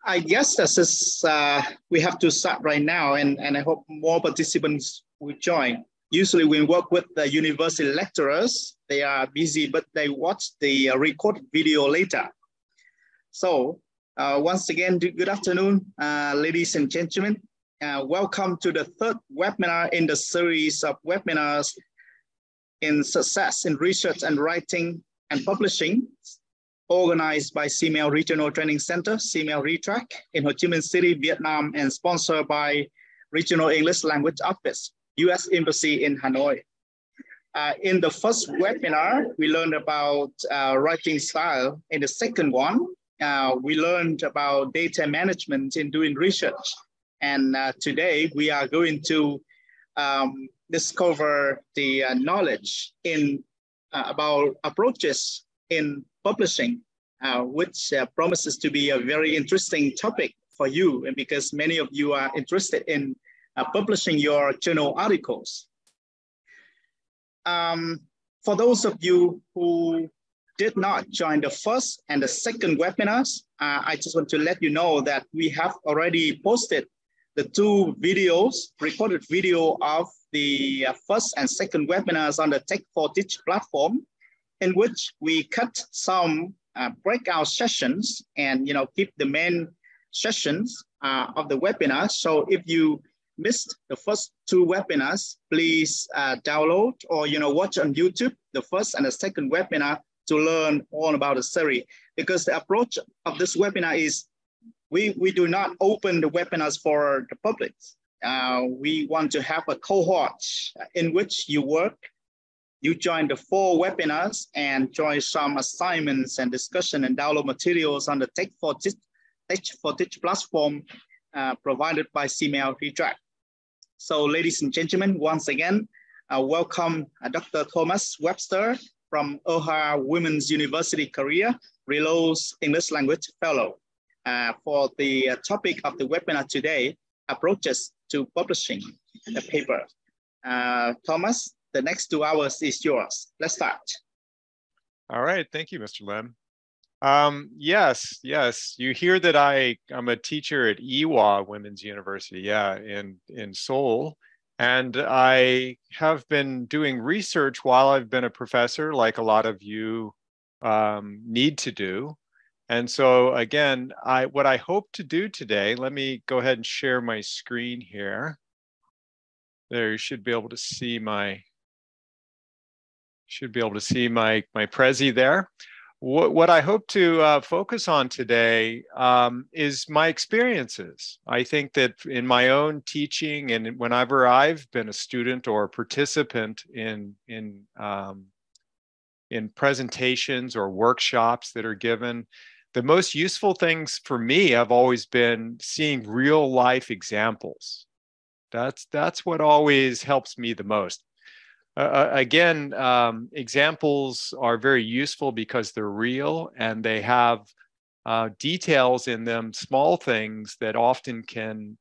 I guess this is, we have to start right now, and I hope more participants will join. Usually we work with the university lecturers. They are busy, but they watch the recorded video later. So once again, good afternoon, ladies and gentlemen. Welcome to the third webinar in the series of webinars in success in research and writing and publishing, organized by CML Regional Training Center, CML ReTrack, in Ho Chi Minh City, Vietnam, and sponsored by Regional English Language Office, U.S. Embassy in Hanoi. In the first webinar, we learned about writing style. In the second one, we learned about data management in doing research. And today we are going to discover the knowledge in about approaches in publishing, which promises to be a very interesting topic for you, and because many of you are interested in publishing your journal articles. For those of you who did not join the first and the second webinars, I just want to let you know that we have already posted the two videos, recorded video of the first and second webinars on the Tech4Teach platform, in which we cut some breakout sessions and keep the main sessions of the webinar. So if you missed the first two webinars, please download or watch on YouTube the first and the second webinar to learn all about the series. Because the approach of this webinar is we do not open the webinars for the public. We want to have a cohort in which you work. You join the 4 webinars and join some assignments and discussion and download materials on the Tech4Teach platform provided by CML ReTrack. So ladies and gentlemen, once again, welcome Dr. Thomas Webster from Ohio Women's University, Korea, Relo's English Language Fellow, for the topic of the webinar today, approaches to publishing a paper. Thomas, the next 2 hours is yours. Let's start. All right, thank you, Mr. Lim. Yes, you hear that I'm a teacher at Ewha Women's University, in Seoul. And I have been doing research while I've been a professor, like a lot of you need to do. And so again, what I hope to do today, let me go ahead and share my screen here. There, you should be able to see my Prezi there. What I hope to focus on today is my experiences. I think that in my own teaching and whenever I've been a student or a participant in presentations or workshops that are given, the most useful things for me have always been seeing real life examples. That's what always helps me the most. Again, examples are very useful because they're real and they have details in them, small things that often can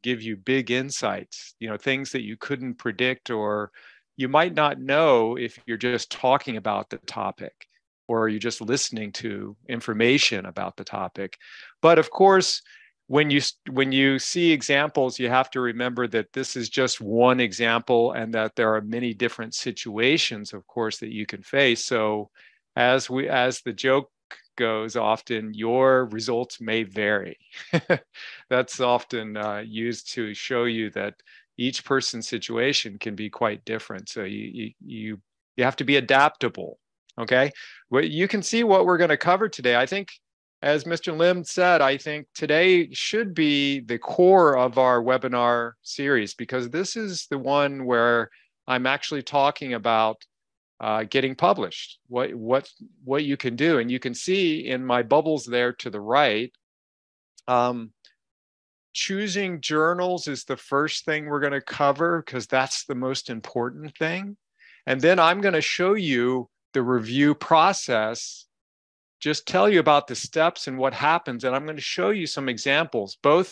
give you big insights, things that you couldn't predict or you might not know if you're just talking about the topic or you're just listening to information about the topic. But of course, when you see examples, you have to remember that this is just one example and that there are many different situations, of course, that you can face. So as the joke goes, often your results may vary. That's often used to show you that each person's situation can be quite different. So you have to be adaptable, okay? Well, you can see what we're going to cover today. I think, as Mr. Lim said, I think today should be the core of our webinar series because this is the one where I'm actually talking about getting published, what you can do. And you can see in my bubbles there to the right, choosing journals is the first thing we're going to cover because that's the most important thing. And then I'm going to show you the review process, just tell you about the steps and what happens. And I'm going to show you some examples. I'm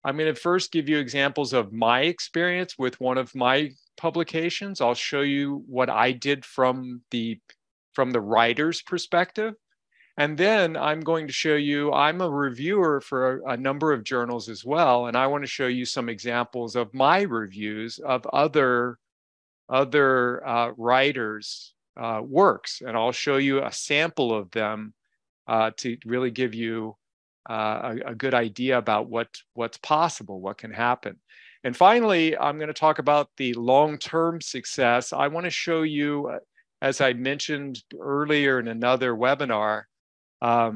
going to first give you examples of my experience with one of my publications. I'll show you what I did from the writer's perspective. And then I'm going to show you, I'm a reviewer for a number of journals as well. And I want to show you some examples of my reviews of other writers' works. And I'll show you a sample of them to really give you a good idea about what's possible, what can happen. And finally, I'm going to talk about the long-term success. I want to show you, as I mentioned earlier in another webinar, I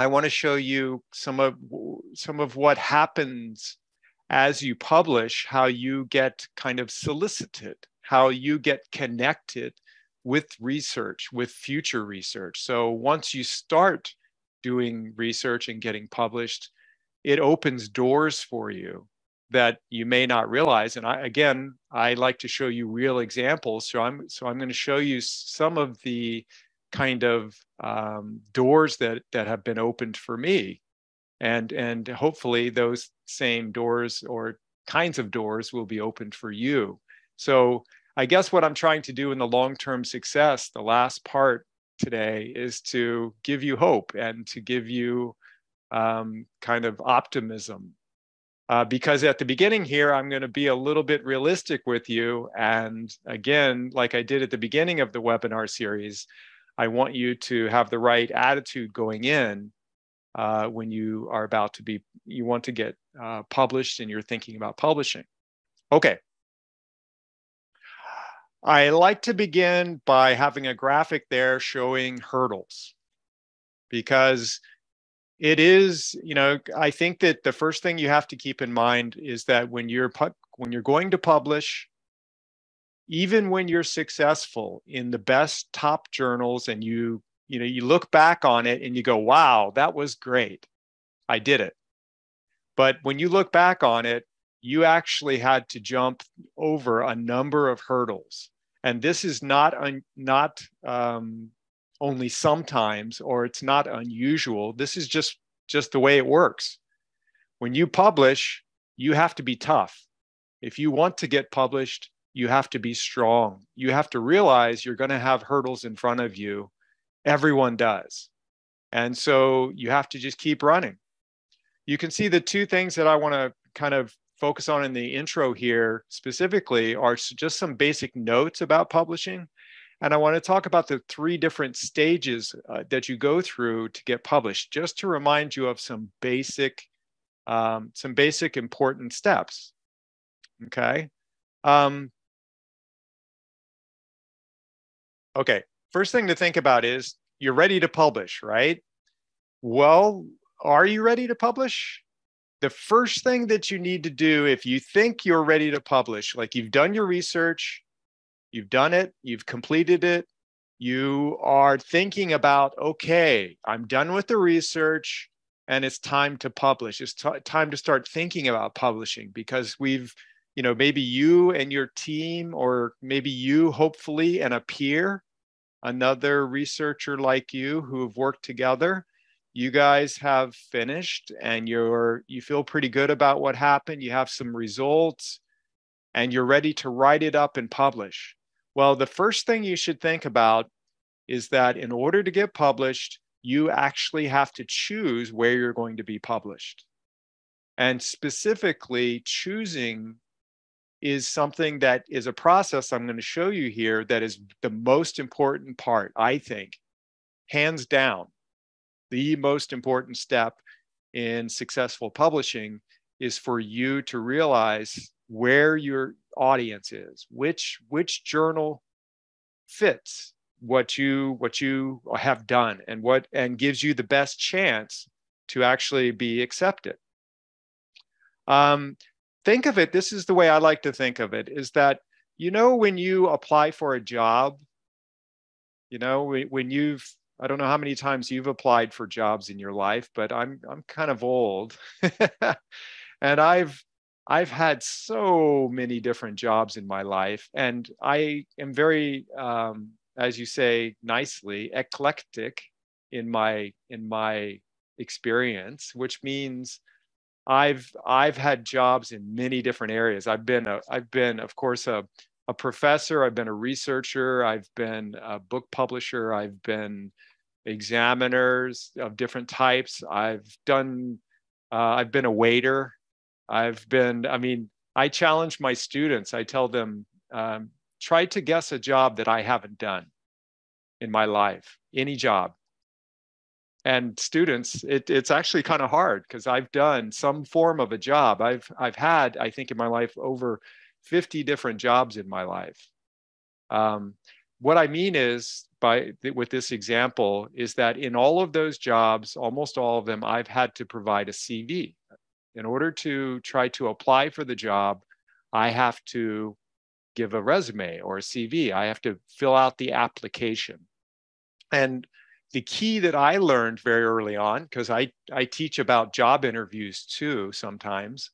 want to show you some of what happens as you publish, how you get kind of solicited, how you get connected with research, with future research. So once you start doing research and getting published, it opens doors for you that you may not realize. And I like to show you real examples. So I'm going to show you some of the kind of doors that have been opened for me, and hopefully those same doors or kinds of doors will be opened for you. So I guess what I'm trying to do in the long-term success, the last part today, is to give you hope and to give you kind of optimism. Because at the beginning here, I'm going to be a little bit realistic with you. And again, like I did at the beginning of the webinar series, I want you to have the right attitude going in when you are about to be, you want to get published and you're thinking about publishing. Okay. I like to begin by having a graphic there showing hurdles, because it is, I think that the first thing you have to keep in mind is that when you're going to publish, even when you're successful in the best top journals and you look back on it and you go, wow, that was great, I did it. But when you look back on it, you actually had to jump over a number of hurdles. And this is not only sometimes, or it's not unusual. This is just the way it works. When you publish, you have to be tough. If you want to get published, you have to be strong. You have to realize you're going to have hurdles in front of you. Everyone does. And so you have to just keep running. You can see the two things that I want to kind of focus on in the intro here specifically are just some basic notes about publishing. And I want to talk about the 3 different stages that you go through to get published, just to remind you of some basic important steps. Okay. Okay. First thing to think about is you're ready to publish, right? Well, are you ready to publish? The first thing that you need to do, if you think you're ready to publish, like you've done your research, you've done it, you've completed it, you are thinking about, okay, I'm done with the research and it's time to publish. It's time to start thinking about publishing, because we've, maybe you and your team, or maybe you hopefully and a peer, another researcher like you who have worked together, you guys have finished and you feel pretty good about what happened. You have some results and you're ready to write it up and publish. Well, the first thing you should think about is that in order to get published, you actually have to choose where you're going to be published. And specifically, choosing is something that is a process I'm going to show you here that is the most important part, I think, hands down. The most important step in successful publishing is for you to realize where your audience is, which journal fits what you have done and gives you the best chance to actually be accepted. Think of it, this is the way I like to think of it, is that, when you apply for a job, when I don't know how many times you've applied for jobs in your life, but I'm kind of old. And I've had so many different jobs in my life, and I am very, as you say nicely, eclectic in my experience, which means I've had jobs in many different areas. I've been of course a professor. I've been a researcher. I've been a book publisher. I've been examiners of different types. I've been a waiter. I challenge my students. I tell them, try to guess a job that I haven't done in my life, any job. And students, it's actually kind of hard because I've done some form of a job. I've had, I think in my life, over 50 different jobs in my life. What I mean is, with this example, is that in all of those jobs, almost all of them, I've had to provide a CV. In order to try to apply for the job, I have to give a resume or a CV. I have to fill out the application. And the key that I learned very early on, because I teach about job interviews too sometimes,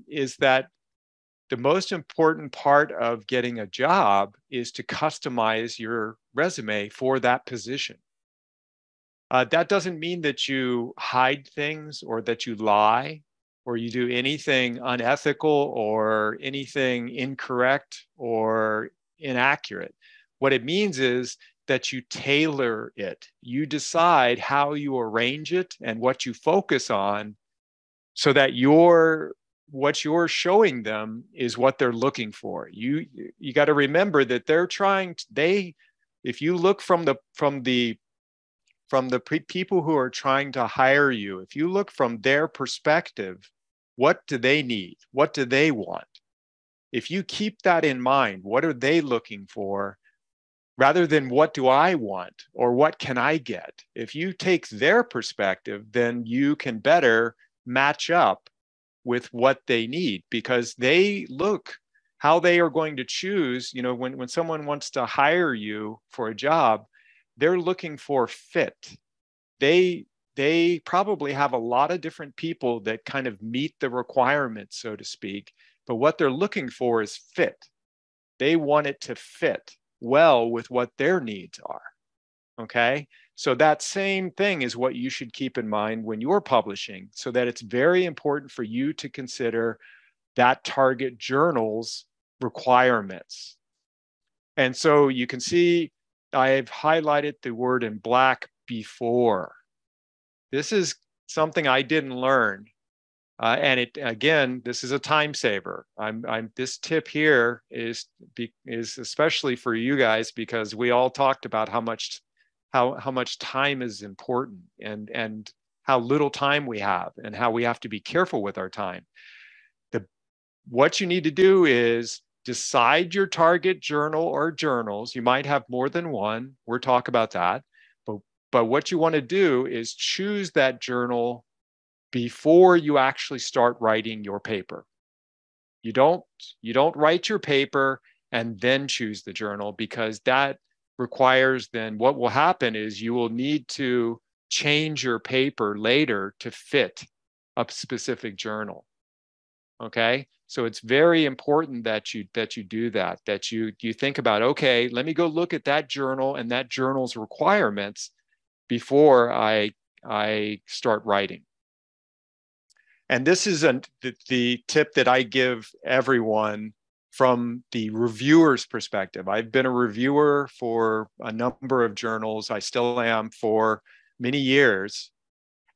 is that the most important part of getting a job is to customize your resume for that position. That doesn't mean that you hide things or that you lie or you do anything unethical or anything incorrect or inaccurate. What it means is that you tailor it. You decide how you arrange it and what you focus on so that what you're showing them is what they're looking for. You got to remember that if you look from the people who are trying to hire you, if you look from their perspective, what do they need? What do they want? If you keep that in mind, what are they looking for? Rather than what do I want or what can I get? If you take their perspective, then you can better match up with what they need, because they look how they are going to choose. You know, when someone wants to hire you for a job, they're looking for fit. They probably have a lot of different people that kind of meet the requirements, so to speak, but what they're looking for is fit. They want it to fit well with what their needs are. Okay, so that same thing is what you should keep in mind when you're publishing, so that it's very important for you to consider that target journal's requirements. And so you can see I've highlighted the word in black, before. This is something I didn't learn. And again, this is a time saver. This tip here is especially for you guys, because we all talked about how much time is important and how little time we have and how we have to be careful with our time. What you need to do is decide your target journal or journals. You might have more than one. We'll talk about that. But what you want to do is choose that journal before you actually start writing your paper. You don't write your paper and then choose the journal, because that requires, then what will happen is you will need to change your paper later to fit a specific journal. Okay, so it's very important that you do that, that you think about, okay, let me go look at that journal and that journal's requirements before I start writing. And this is the tip that I give everyone from the reviewer's perspective. I've been a reviewer for a number of journals. I still am for many years.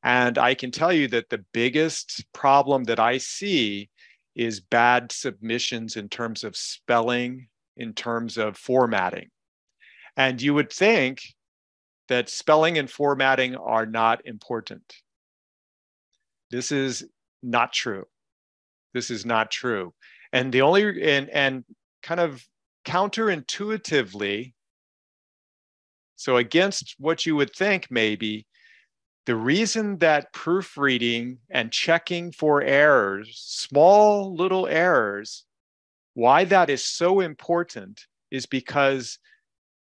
And I can tell you that the biggest problem that I see is bad submissions in terms of spelling, in terms of formatting. And you would think that spelling and formatting are not important. This is not true. This is not true. And the only, and kind of counterintuitively, so against what you would think maybe, the reason that proofreading and checking for errors, small little errors, why that is so important is because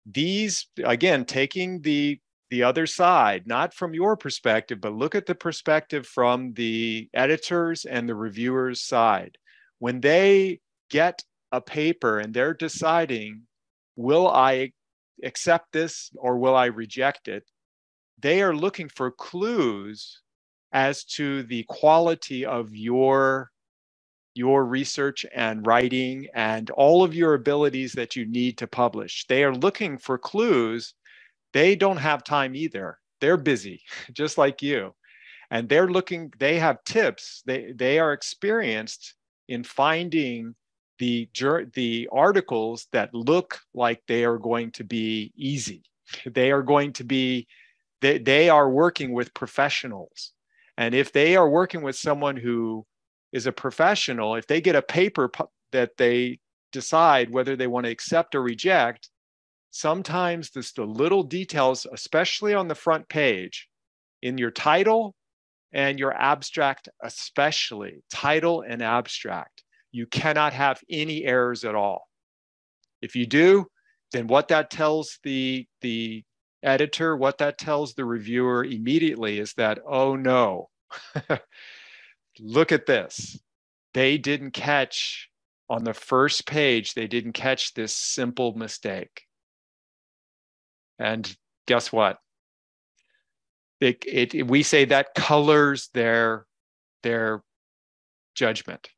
these, again, taking the other side, not from your perspective, but look at the perspective from the editors and the reviewers' side. When they get a paper and they're deciding, will I accept this or will I reject it? They are looking for clues as to the quality of your research and writing and all of your abilities that you need to publish. They are looking for clues They don't have time either. They're busy, just like you. And they have tips. They are experienced in finding the articles that look like they are going to be easy. They are working with professionals. And if they are working with someone who is a professional, if they get a paper that they decide whether they want to accept or reject, sometimes the little details, especially on the front page, in your title and your abstract, especially title and abstract, you cannot have any errors at all. If you do, then what that tells the editor, what that tells the reviewer immediately is that, oh no, look at this. They didn't catch on the first page, they didn't catch this simple mistake. And guess what? We say that colors their judgment.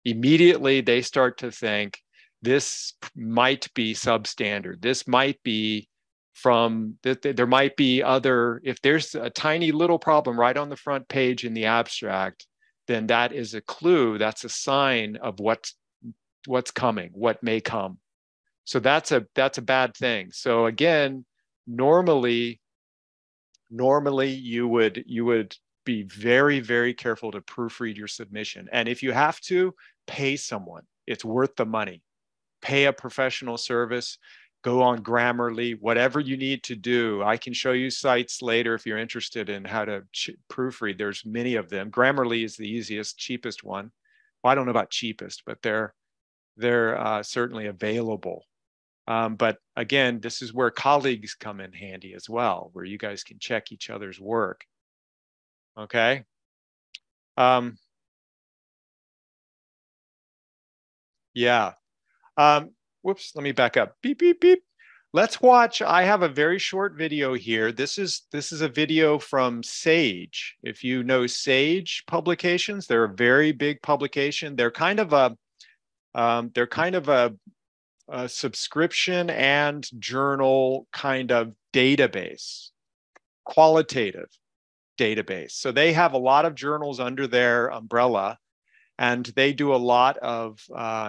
Immediately, they start to think, this might be substandard. This might be there might be other, if there's a tiny little problem right on the front page in the abstract, then that is a clue, that's a sign of what's coming, what may come. So that's a bad thing. So again, normally you would be very, very careful to proofread your submission. And if you have to, pay someone. It's worth the money. Pay a professional service, go on Grammarly, whatever you need to do. I can show you sites later if you're interested in how to proofread. There's many of them. Grammarly is the easiest, cheapest one. Well, I don't know about cheapest, but they're certainly available. But again, this is where colleagues come in handy as well, where you guys can check each other's work. Okay. Yeah. Whoops, let me back up. Beep, beep, beep. Let's watch. I have a very short video here. This is a video from Sage. If you know Sage Publications, they're a very big publication. They're kind of a subscription and journal kind of database, qualitative database. So they have a lot of journals under their umbrella, and they do a lot of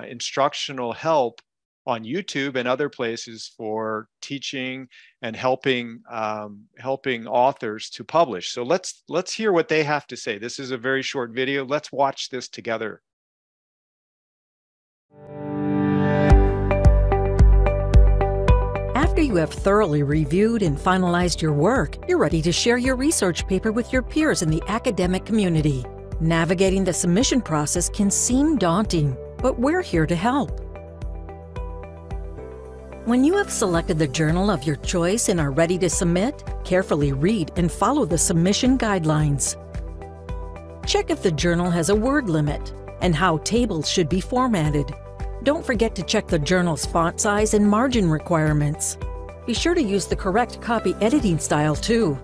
instructional help on YouTube and other places for teaching and helping authors to publish. So let's hear what they have to say. This is a very short video. Let's watch this together. After you have thoroughly reviewed and finalized your work, you're ready to share your research paper with your peers in the academic community. Navigating the submission process can seem daunting, but we're here to help. When you have selected the journal of your choice and are ready to submit, carefully read and follow the submission guidelines. Check if the journal has a word limit and how tables should be formatted. Don't forget to check the journal's font size and margin requirements. Be sure to use the correct copy editing style too.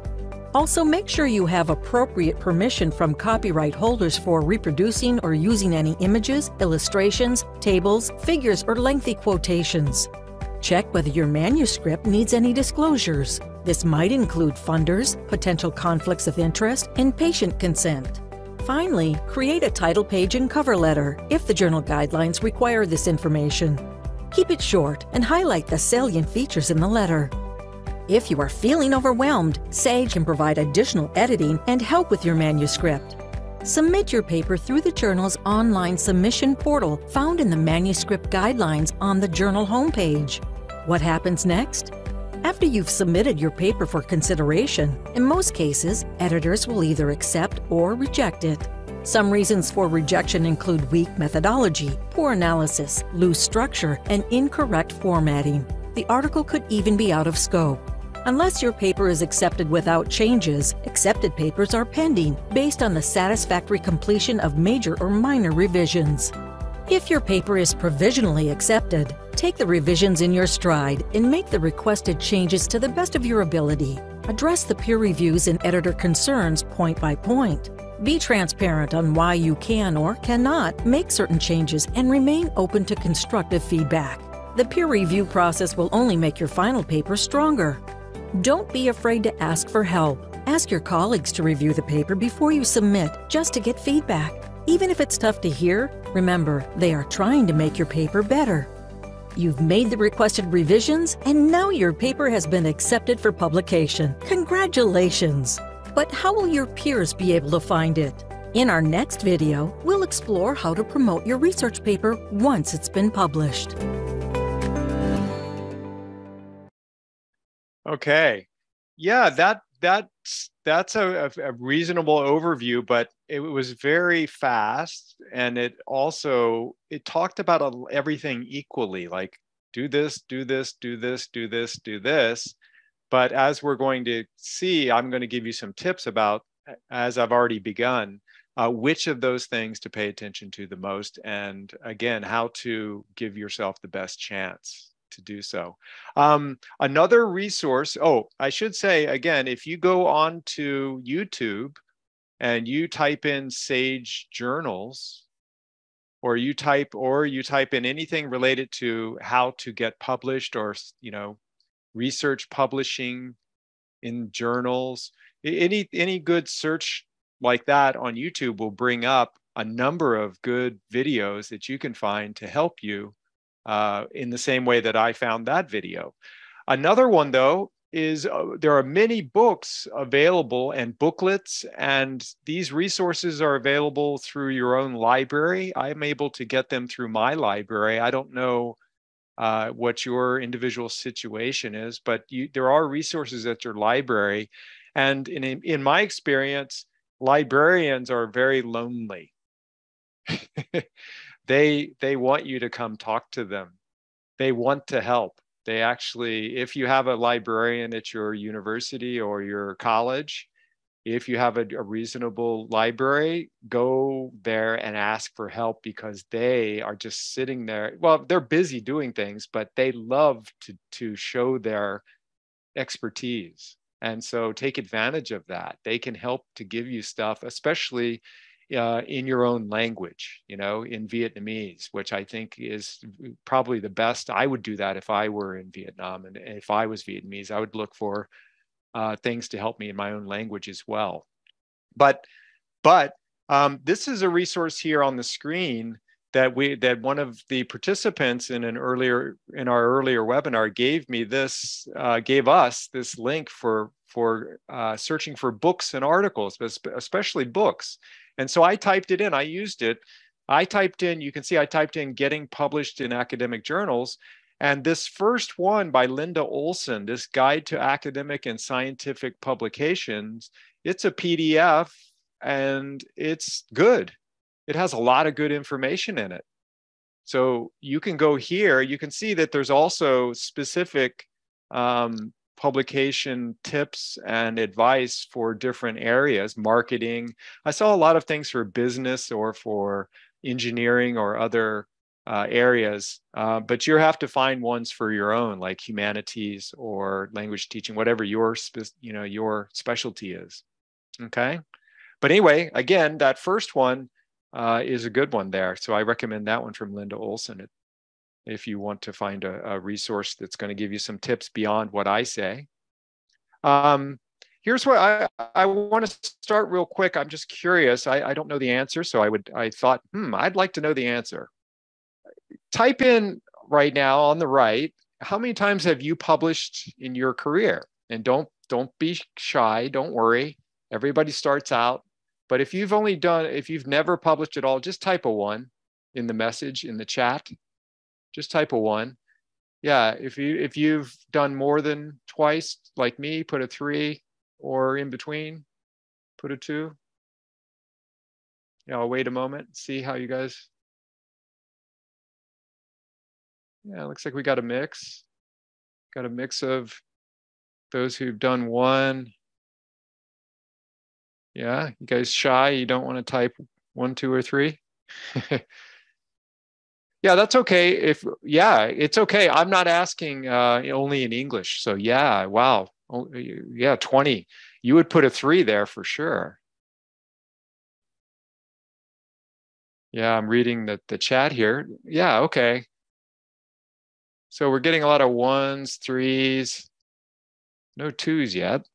Also, make sure you have appropriate permission from copyright holders for reproducing or using any images, illustrations, tables, figures, or lengthy quotations. Check whether your manuscript needs any disclosures. This might include funders, potential conflicts of interest, and patient consent. Finally, create a title page and cover letter if the journal guidelines require this information. Keep it short and highlight the salient features in the letter. If you are feeling overwhelmed, Sage can provide additional editing and help with your manuscript. Submit your paper through the journal's online submission portal found in the manuscript guidelines on the journal homepage. What happens next? After you've submitted your paper for consideration, in most cases, editors will either accept or reject it. Some reasons for rejection include weak methodology, poor analysis, loose structure, and incorrect formatting. The article could even be out of scope. Unless your paper is accepted without changes, accepted papers are pending based on the satisfactory completion of major or minor revisions. If your paper is provisionally accepted, take the revisions in your stride and make the requested changes to the best of your ability. Address the peer reviews and editor concerns point by point. Be transparent on why you can or cannot make certain changes and remain open to constructive feedback. The peer review process will only make your final paper stronger. Don't be afraid to ask for help. Ask your colleagues to review the paper before you submit, just to get feedback. Even if it's tough to hear, remember, they are trying to make your paper better. You've made the requested revisions, and now your paper has been accepted for publication. Congratulations! But how will your peers be able to find it? In our next video, we'll explore how to promote your research paper once it's been published. Okay. Yeah, that's a reasonable overview, but it was very fast, and it talked about everything equally, like do this, do this, do this, do this, do this. But as we're going to see, I'm going to give you some tips about, as I've already begun, which of those things to pay attention to the most, and again, how to give yourself the best chance to do so. Another resource, I should say, again, if you go on to YouTube and you type in Sage Journals, or you type in anything related to how to get published, or research publishing in journals, any good search like that on YouTube will bring up a number of good videos that you can find to help you in the same way that I found that video. Another one, though, is there are many books available and booklets, and these resources are available through your own library. I'm able to get them through my library. I don't know what your individual situation is, but there are resources at your library. And in my experience, librarians are very lonely. They want you to come talk to them. They want to help. They actually, if you have a librarian at your university or your college, if you have a reasonable library, go there and ask for help, because they are just sitting there. Well, they're busy doing things, but they love to show their expertise. And so take advantage of that. They can help to give you stuff, especially in your own language, in Vietnamese, which I think is probably the best. I would do that if I were in Vietnam, and if I was Vietnamese, I would look for things to help me in my own language as well. But this is a resource here on the screen that one of the participants in our earlier webinar gave us this link for searching for books and articles, especially books. And so I typed it in. I used it. You can see I typed in getting published in academic journals. And this first one by Linda Olson, this Guide to Academic and Scientific Publications, it's a PDF and it's good. It has a lot of good information in it. So you can go here. You can see that there's also specific publication tips and advice for different areas, marketing. I saw a lot of things for business or for engineering or other areas, but you have to find ones for your own, like humanities or language teaching, whatever your specialty is. Okay, but anyway, again, that first one is a good one there. So I recommend that one from Linda Olson if you want to find a resource that's going to give you some tips beyond what I say. Here's where I want to start real quick. I'm just curious. I don't know the answer, so I thought, I'd like to know the answer. Type in right now on the right, how many times have you published in your career? And don't be shy. Don't worry. Everybody starts out. But if you've never published at all, just type a 1 in the message in the chat. Just type a 1. Yeah, if you've done more than twice, like me, put a 3, or in between, put a 2. Yeah, I'll wait a moment, see how you guys. Yeah, it looks like we got a mix. Got a mix of those who've done 1. Yeah, you guys shy, you don't want to type 1, 2, or 3? Yeah, that's okay. It's okay. I'm not asking only in English. So yeah, wow. Yeah, 20. You would put a 3 there for sure. Yeah, I'm reading the chat here. Yeah, okay. So we're getting a lot of 1s, 3s. No twos yet.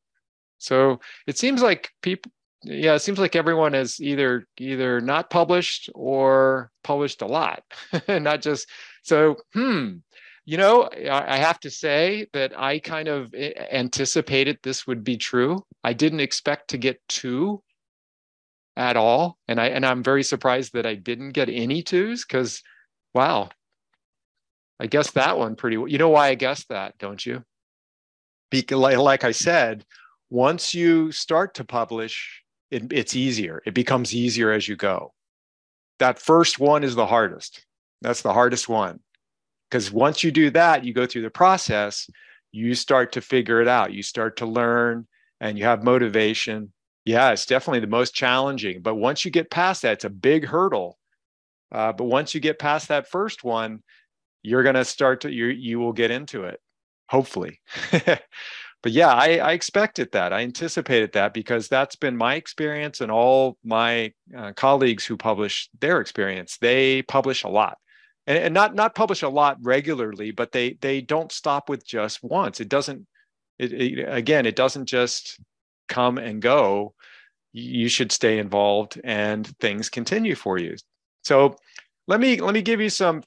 So it seems like people, yeah, it seems like everyone is either not published or published a lot, not just. So, I have to say that I kind of anticipated this would be true. I didn't expect to get two at all, and I'm very surprised that I didn't get any twos, because, wow, I guessed that one pretty well. You know why I guessed that, don't you? Because, like I said, once you start to publish, it's easier. It becomes easier as you go. That first one is the hardest. That's the hardest one. Because once you do that, you go through the process, you start to figure it out. You start to learn and you have motivation. Yeah, it's definitely the most challenging. But once you get past that, it's a big hurdle. But once you get past that first one, you're going to start to, you will get into it, hopefully. But yeah, I expected that. I anticipated that, because that's been my experience, and all my colleagues who publish their experience. They publish a lot, and not publish a lot regularly, but they don't stop with just once. It doesn't. It doesn't just come and go. You should stay involved, and things continue for you. So let me give you some.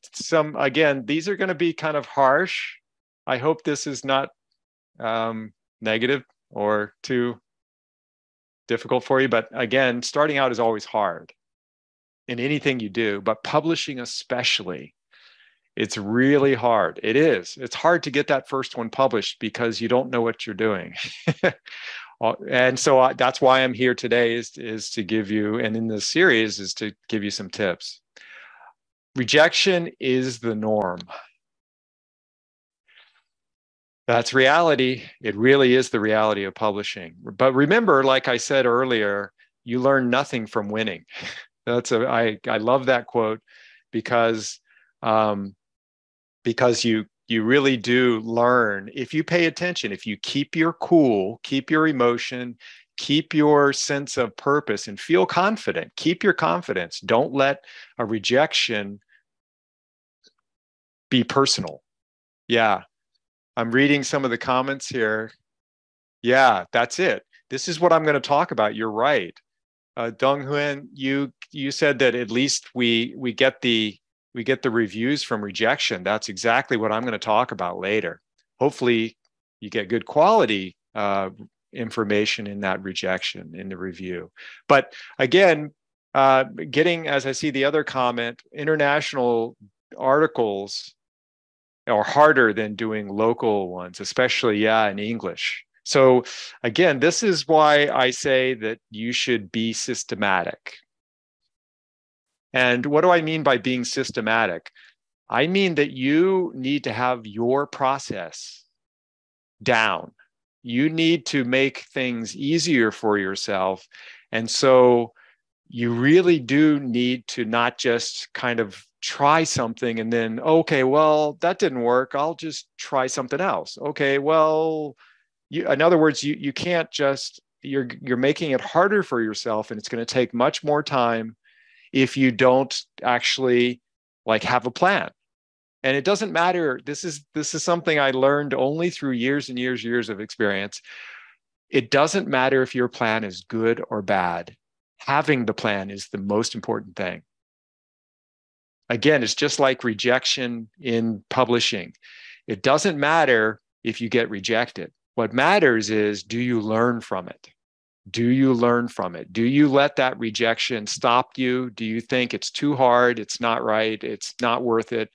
Again, these are going to be kind of harsh. I hope this is not negative or too difficult for you. But again, starting out is always hard in anything you do, but publishing especially, it's really hard. It is. It's hard to get that first one published because you don't know what you're doing. And so that's why I'm here today, is to give you, and in this series is to give you some tips. Rejection is the norm. That's reality. It really is the reality of publishing. But remember, like I said earlier, you learn nothing from winning. I love that quote, because you really do learn if you pay attention, if you keep your cool, keep your emotion, keep your sense of purpose, and feel confident. Keep your confidence. Don't let a rejection be personal. Yeah. I'm reading some of the comments here. Yeah, that's it. This is what I'm going to talk about. You're right. Dong Huyen, you said that at least we get the reviews from rejection. That's exactly what I'm going to talk about later. Hopefully you get good quality information in that rejection, in the review. But again, as I see the other comment, international articles are harder than doing local ones, especially, in English. So again, this is why I say that you should be systematic. And what do I mean by being systematic? I mean that you need to have your process down. You need to make things easier for yourself. And so you really do need to not just kind of try something and then, okay, well, that didn't work, I'll just try something else. Okay, well, in other words, you can't just, you're making it harder for yourself, and it's going to take much more time if you don't actually have a plan. And it doesn't matter. This is something I learned only through years and years of experience. It doesn't matter if your plan is good or bad. Having the plan is the most important thing. Again, it's just like rejection in publishing. It doesn't matter if you get rejected. What matters is, do you learn from it? Do you learn from it? Do you let that rejection stop you? Do you think it's too hard, it's not right, it's not worth it?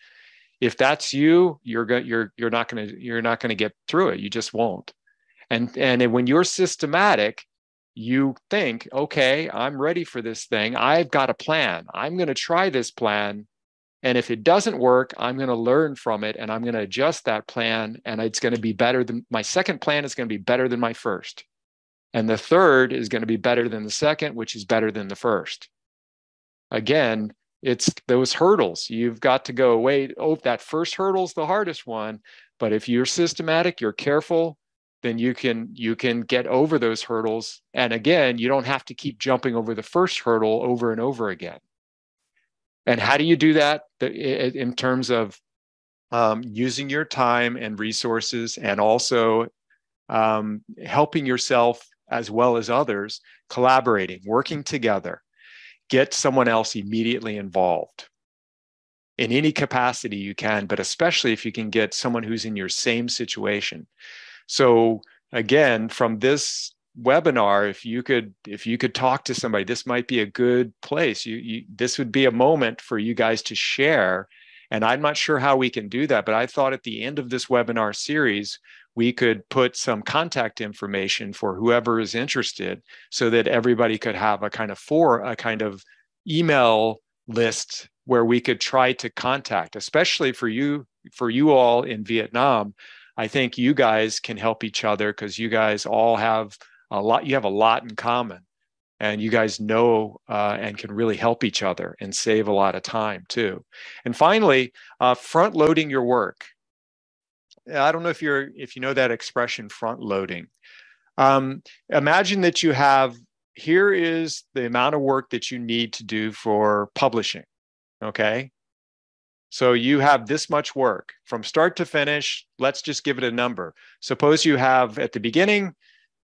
If that's you, you're not going to get through it. You just won't. And when you're systematic, you think, okay, I'm ready for this thing. I've got a plan. I'm going to try this plan. And if it doesn't work, I'm going to learn from it, and I'm going to adjust that plan. And it's going to be better than my second plan is going to be better than my first. And the third is going to be better than the second, which is better than the first. Again, it's those hurdles. You've got to go, wait, that first hurdle is the hardest one. But if you're systematic, you're careful, then you can get over those hurdles. And again, you don't have to keep jumping over the first hurdle over and over again. And how do you do that in terms of using your time and resources, and also helping yourself as well as others, collaborating, working together. Get someone else immediately involved in any capacity you can, but especially if you can get someone who's in your same situation. So again, from this webinar, if you could talk to somebody, this might be a good place. This would be a moment for you guys to share. And I'm not sure how we can do that, but I thought at the end of this webinar series, we could put some contact information for whoever is interested so that everybody could have a kind of email list where we could try to contact, especially for you all in Vietnam. I think you guys can help each other because you guys all have a lot in common, and you guys know and can really help each other and save a lot of time too. And finally, front loading your work. I don't know if you know that expression, front loading. Imagine that you have, here is the amount of work that you need to do for publishing. Okay. So you have this much work from start to finish. Let's just give it a number. Suppose you have at the beginning,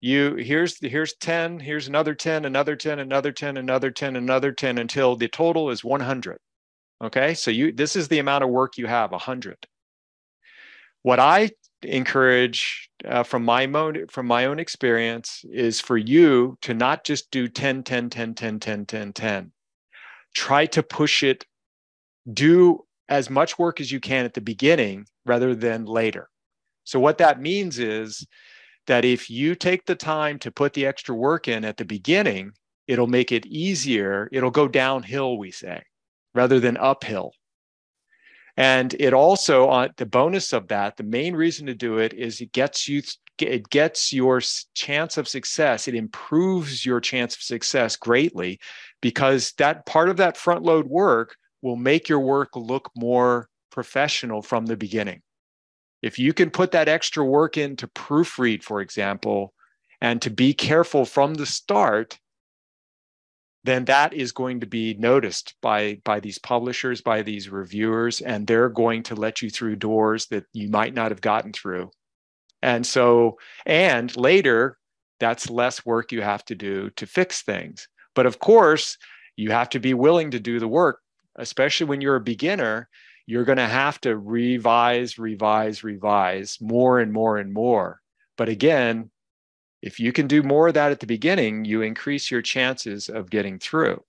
here's 10, here's another 10, another 10, another 10, another 10, another 10, until the total is 100. Okay. So this is the amount of work you have, 100. What I encourage from my own experience is for you to not just do 10, 10, 10, 10, 10, 10, 10. Try to push it, do as much work as you can at the beginning rather than later. So what that means is that if you take the time to put the extra work in at the beginning, it'll make it easier. It'll go downhill, we say, rather than uphill. And it also, the bonus of that, the main reason to do it is it gets your chance of success. It improves your chance of success greatly, because that part of that front load work will make your work look more professional from the beginning. If you can put that extra work in to proofread, for example, and to be careful from the start, then that is going to be noticed by these publishers, by these reviewers, and they're going to let you through doors that you might not have gotten through. And later, that's less work you have to do to fix things. But of course, you have to be willing to do the work, especially when you're a beginner. You're going to have to revise more and more and more. But again, if you can do more of that at the beginning, you increase your chances of getting through.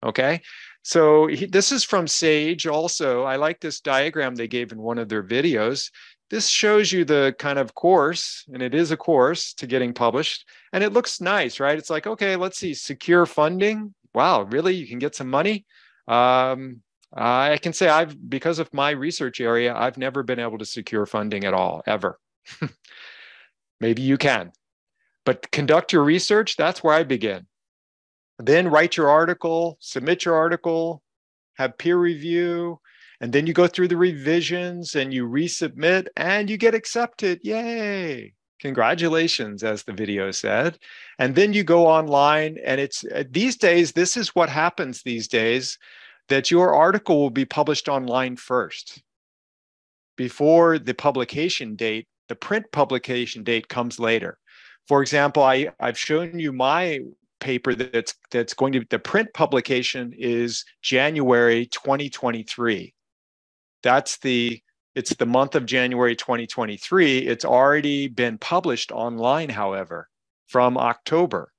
Okay. So this is from Sage also. I like this diagram they gave in one of their videos. This shows you the kind of course, and it is a course to getting published. And it looks nice, right? It's like, okay, let's see, secure funding. Wow, really? You can get some money? I can say because of my research area, I've never been able to secure funding at all, ever. Maybe you can. But conduct your research, that's where I begin. Then write your article, submit your article, have peer review, and then you go through the revisions and you resubmit and you get accepted. Yay! Congratulations, as the video said. And then you go online, and it's these days, this is what happens these days, that your article will be published online first. Before the publication date, the print publication date comes later. For example, I've shown you my paper that's going to, the print publication is January 2023. It's the month of January 2023. It's already been published online, however, from October.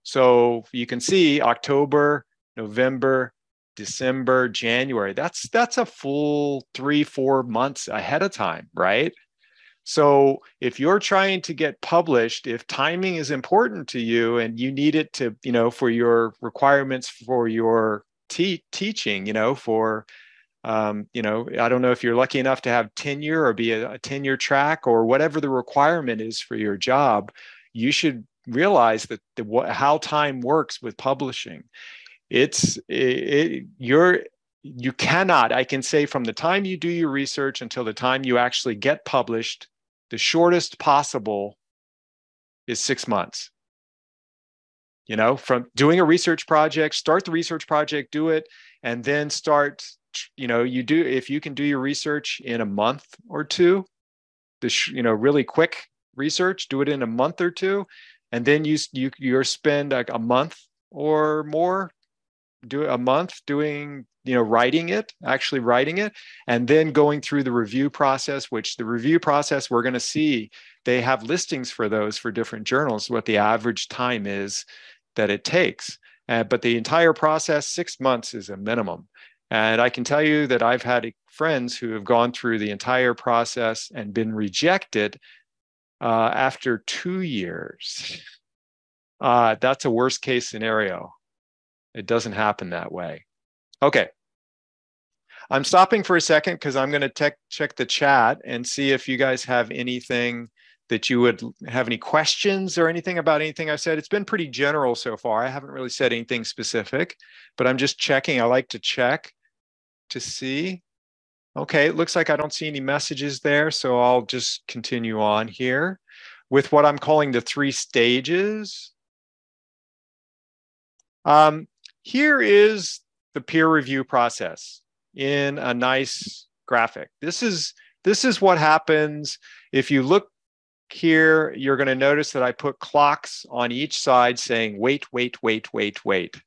So you can see October, November, December, January. That's a full 3-4 months ahead of time, right? So if you're trying to get published, if timing is important to you and you need it to, for your requirements for your teaching, I don't know if you're lucky enough to have tenure or be a tenure track or whatever the requirement is for your job, you should realize that how time works with publishing. You cannot, I can say, from the time you do your research until the time you actually get published, the shortest possible is 6 months. From doing a research project, start the research project, do it, and then start, if you can do your research in a month or two, really quick, research, do it in a month or two, and then you spend like a month or more, do a month doing, actually writing it, and then going through the review process, which the review process we're going to see, they have listings for those for different journals, what the average time is that it takes. But the entire process, 6 months is a minimum. And I can tell you that I've had friends who have gone through the entire process and been rejected after 2 years. That's a worst case scenario. It doesn't happen that way. Okay. I'm stopping for a second because I'm going to check the chat and see if you guys have anything that you would have any questions or anything about anything I've said. It's been pretty general so far. I haven't really said anything specific, but I'm just checking. I like to check to see. Okay, it looks like I don't see any messages there, so I'll just continue on here with what I'm calling the 3 stages. Here is the peer review process in a nice graphic. This is what happens. If you look here, you're going to notice that I put clocks on each side saying, wait, wait, wait, wait, wait.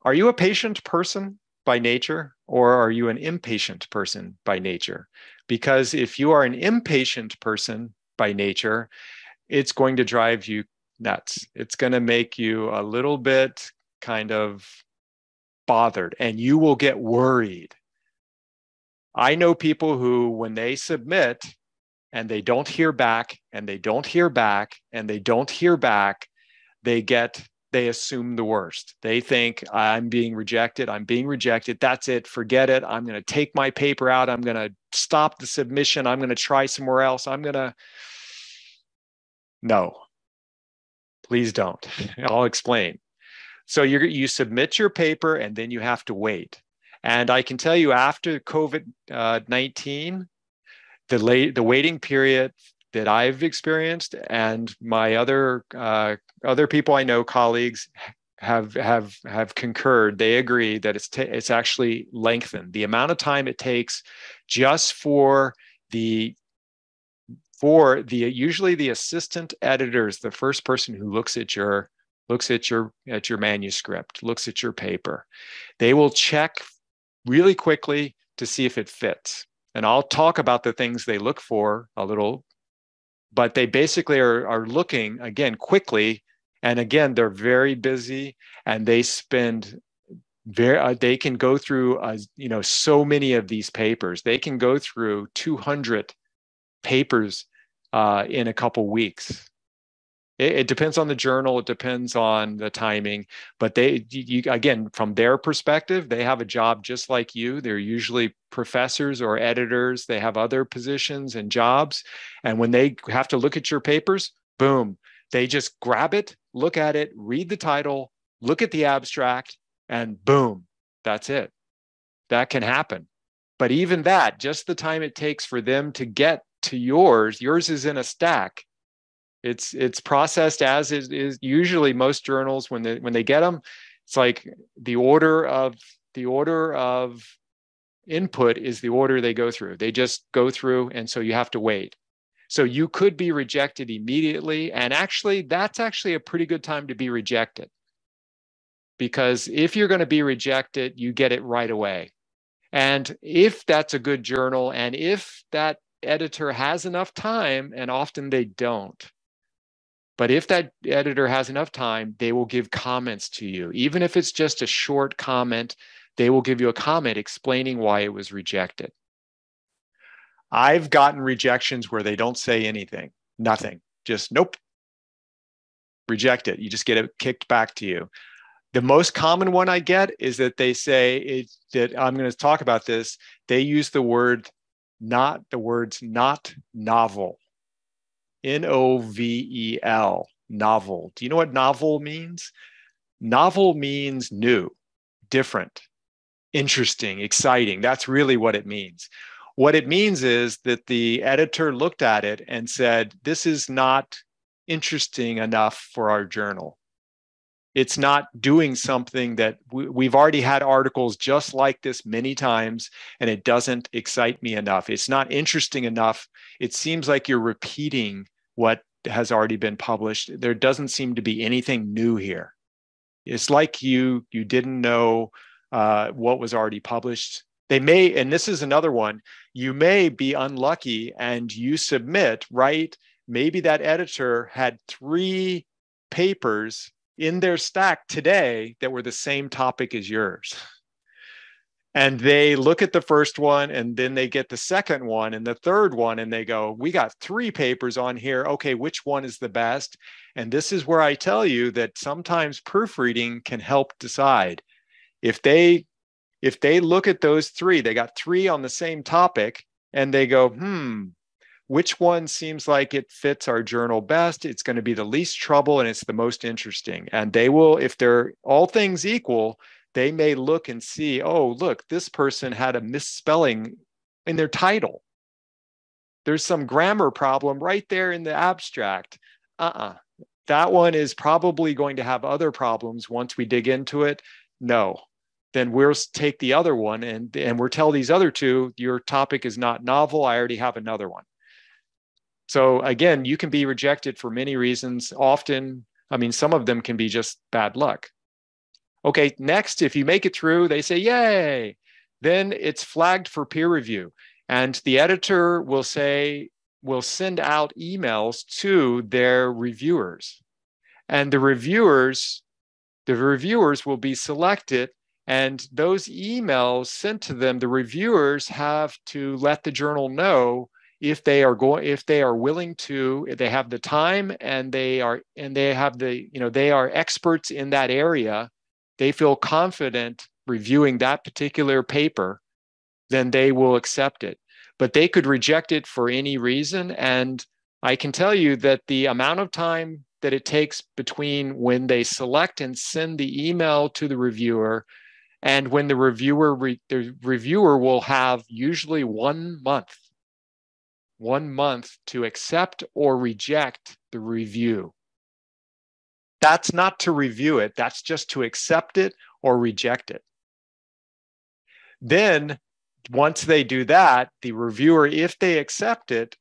Are you a patient person by nature, or are you an impatient person by nature? Because if you are an impatient person by nature, it's going to drive you nuts. It's going to make you a little bit kind of bothered, and you will get worried. I know people who, when they submit and they don't hear back, and they don't hear back, and they don't hear back, they assume the worst. They think, I'm being rejected. That's it. Forget it. I'm going to take my paper out. I'm going to stop the submission. I'm going to try somewhere else. No, please don't. I'll explain. So you submit your paper, and then you have to wait. And I can tell you, after COVID-19, the waiting period that I've experienced, and my other people I know, colleagues, have concurred. They agree that it's actually lengthened. The amount of time it takes just for usually the assistant editors, the first person who looks at your manuscript, looks at your paper, they will check really quickly to see if it fits. And I'll talk about the things they look for a little, but they basically are looking, again, quickly. And again, they're very busy, and they can go through, so many of these papers. They can go through 200 papers in a couple weeks. It depends on the journal. It depends on the timing. But again, from their perspective, they have a job just like you. They're usually professors or editors. They have other positions and jobs. And when they have to look at your papers, boom, they just grab it, look at it, read the title, look at the abstract, and boom, that's it. That can happen. But even that, just the time it takes for them to get to yours is in a stack. It's processed as is usually most journals when they get them. It's like the order of input is the order they go through. They just go through, and so you have to wait. So you could be rejected immediately, and actually that's actually a pretty good time to be rejected, because if you're going to be rejected, you get it right away. And if that's a good journal, and if that editor has enough time, and often they don't, but if that editor has enough time, they will give comments to you. Even if it's just a short comment, they will give you a comment explaining why it was rejected. I've gotten rejections where they don't say anything, nothing, just nope, reject it. You just get it kicked back to you. The most common one I get is that they say that I'm going to talk about this. They use the words not novel. Novel, novel. Do you know what novel means? Novel means new, different, interesting, exciting. That's really what it means. What it means is that the editor looked at it and said, this is not interesting enough for our journal. It's not doing something that we've already had articles just like this many times, and it doesn't excite me enough. It's not interesting enough. It seems like you're repeating what has already been published. There doesn't seem to be anything new here. It's like you didn't know what was already published. They may, and this is another one, you may be unlucky and you submit, right? Maybe that editor had 3 papers in their stack today that were the same topic as yours. And they look at the first one, and then they get the second one and the third one, and they go, we got 3 papers on here. Okay, which one is the best? And this is where I tell you that sometimes proofreading can help decide. If they look at those 3, they got 3 on the same topic, and they go, which one seems like it fits our journal best? It's going to be the least trouble and it's the most interesting. And they will, if they're all things equal, they may look and see, oh, look, this person had a misspelling in their title. There's some grammar problem right there in the abstract. That one is probably going to have other problems once we dig into it. No. Then we'll take the other one and we'll tell these other 2, your topic is not novel. I already have another one. So again, you can be rejected for many reasons. Often, I mean, some of them can be just bad luck. Okay, next, if you make it through, they say, yay. Then it's flagged for peer review. And the editor will send out emails to their reviewers. And the reviewers will be selected. And those emails sent to them, the reviewers have to let the journal know if they are willing to, if they have the time and they have they are experts in that area, they feel confident reviewing that particular paper, then they will accept it. But they could reject it for any reason. And I can tell you that the amount of time that it takes between when they select and send the email to the reviewer and when the reviewer will have usually 1 month. 1 month to accept or reject the review. That's not to review it, that's just to accept it or reject it. Then, once they do that, the reviewer, if they accept it,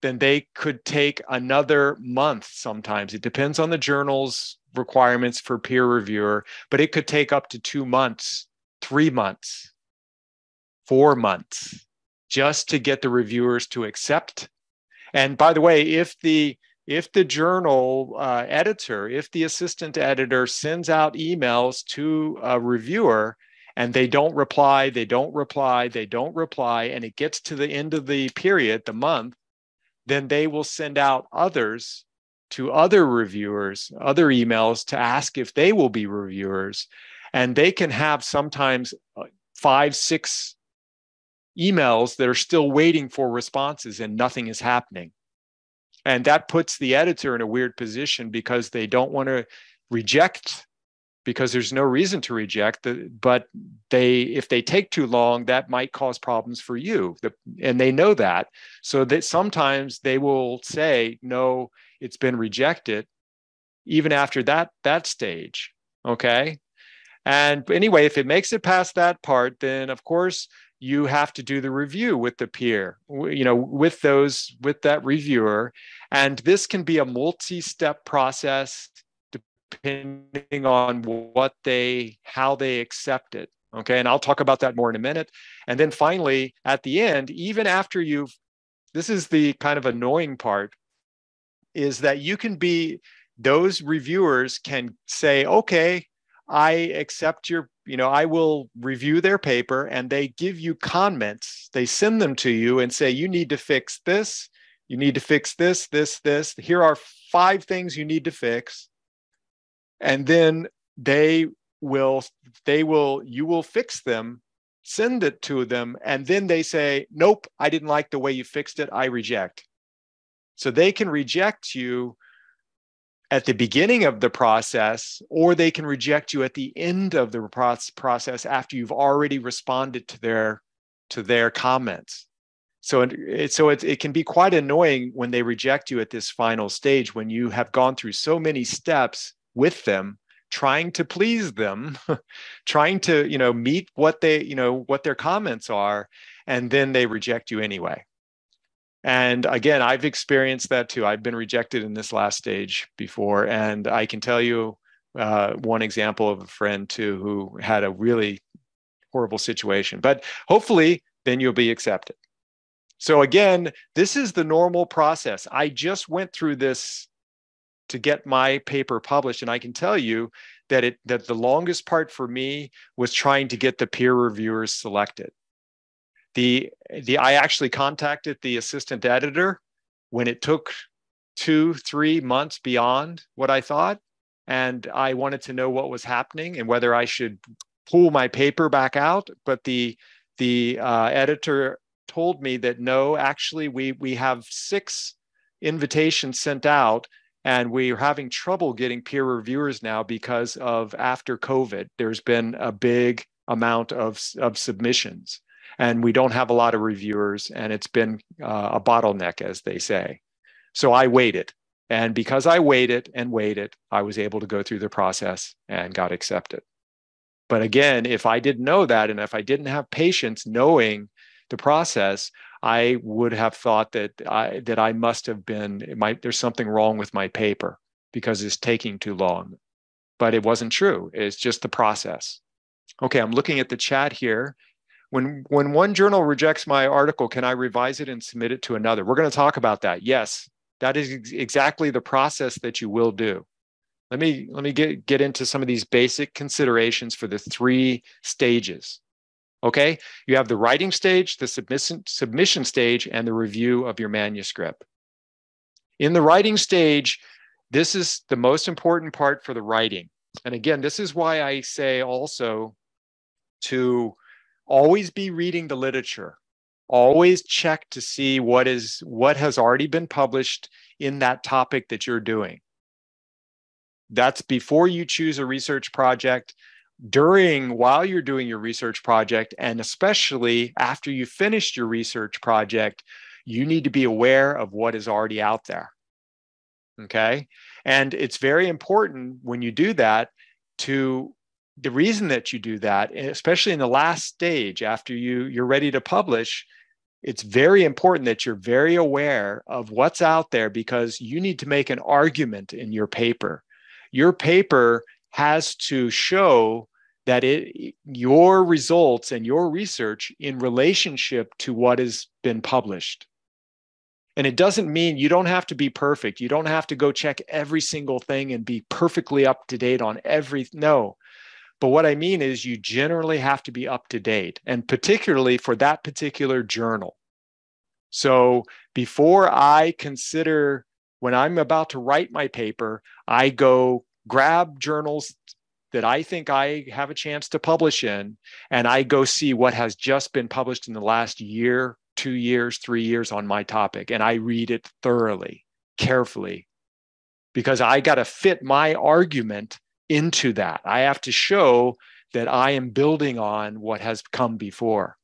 then they could take another month sometimes. It depends on the journal's requirements for peer reviewer, but it could take up to 2 months, 3 months, 4 months. Just to get the reviewers to accept. And by the way, if the journal editor, if the assistant editor sends out emails to a reviewer and they don't reply, and it gets to the end of the period, the month, then they will send out others to other reviewers, other emails to ask if they will be reviewers. And they can have sometimes 5, 6 emails that are still waiting for responses and nothing is happening. And that puts the editor in a weird position because they don't want to reject, because there's no reason to reject, but if they take too long, that might cause problems for you. And they know that. So that sometimes they will say, no, it's been rejected, even after that stage, okay? And anyway, if it makes it past that part, then of course, you have to do the review with the peer, with that reviewer. And this can be a multi-step process depending on how they accept it. Okay. And I'll talk about that more in a minute. And then finally, at the end, even after this is the kind of annoying part, is that those reviewers can say, okay, I accept I will review their paper, and they give you comments. They send them to you and say, you need to fix this. You need to fix this. Here are 5 things you need to fix. And then you will fix them, send it to them. And then they say, nope, I didn't like the way you fixed it. I reject. So they can reject you at the beginning of the process, or they can reject you at the end of the process after you've already responded to their comments. So it can be quite annoying when they reject you at this final stage, when you have gone through so many steps with them trying to please them, trying to, meet what they, what their comments are, and then they reject you anyway. And again, I've experienced that too. I've been rejected in this last stage before. And I can tell you one example of a friend too, who had a really horrible situation, but hopefully then you'll be accepted. So again, this is the normal process. I just went through this to get my paper published. And I can tell you that the longest part for me was trying to get the peer reviewers selected. I actually contacted the assistant editor when it took 2-3 months beyond what I thought. And I wanted to know what was happening and whether I should pull my paper back out. But the editor told me that no, actually we have 6 invitations sent out, and we're having trouble getting peer reviewers now because of after COVID, there's been a big amount of submissions. And we don't have a lot of reviewers, and it's been a bottleneck, as they say. So I waited. And because I waited and waited, I was able to go through the process and got accepted. But again, if I didn't know that, and if I didn't have patience knowing the process, I would have thought that I must have been, there's something wrong with my paper because it's taking too long. But it wasn't true. It's just the process. Okay, I'm looking at the chat here. When one journal rejects my article, can I revise it and submit it to another? We're going to talk about that. Yes, that is exactly the process that you will do. Let me get into some of these basic considerations for the 3 stages. Okay, you have the writing stage, the submission stage, and the review of your manuscript. In the writing stage, this is the most important part for the writing. And again, this is why I say also to always be reading the literature. Always check to see what has already been published in that topic that you're doing. That's before you choose a research project, while you're doing your research project, and especially after you finished your research project, you need to be aware of what is already out there. Okay? And it's very important when you do that the reason that you do that, especially in the last stage after you're ready to publish, it's very important that you're very aware of what's out there, because you need to make an argument in your paper. Your paper has to show that your results and your research in relationship to what has been published. And it doesn't mean you don't have to be perfect. You don't have to go check every single thing and be perfectly up to date on no. But what I mean is you generally have to be up to date, and particularly for that particular journal. So before I consider, when I'm about to write my paper, I go grab journals that I think I have a chance to publish in, and I go see what has just been published in the last year, 2 years, 3 years on my topic. And I read it thoroughly, carefully, because I got to fit my argument into that. I have to show that I am building on what has come before.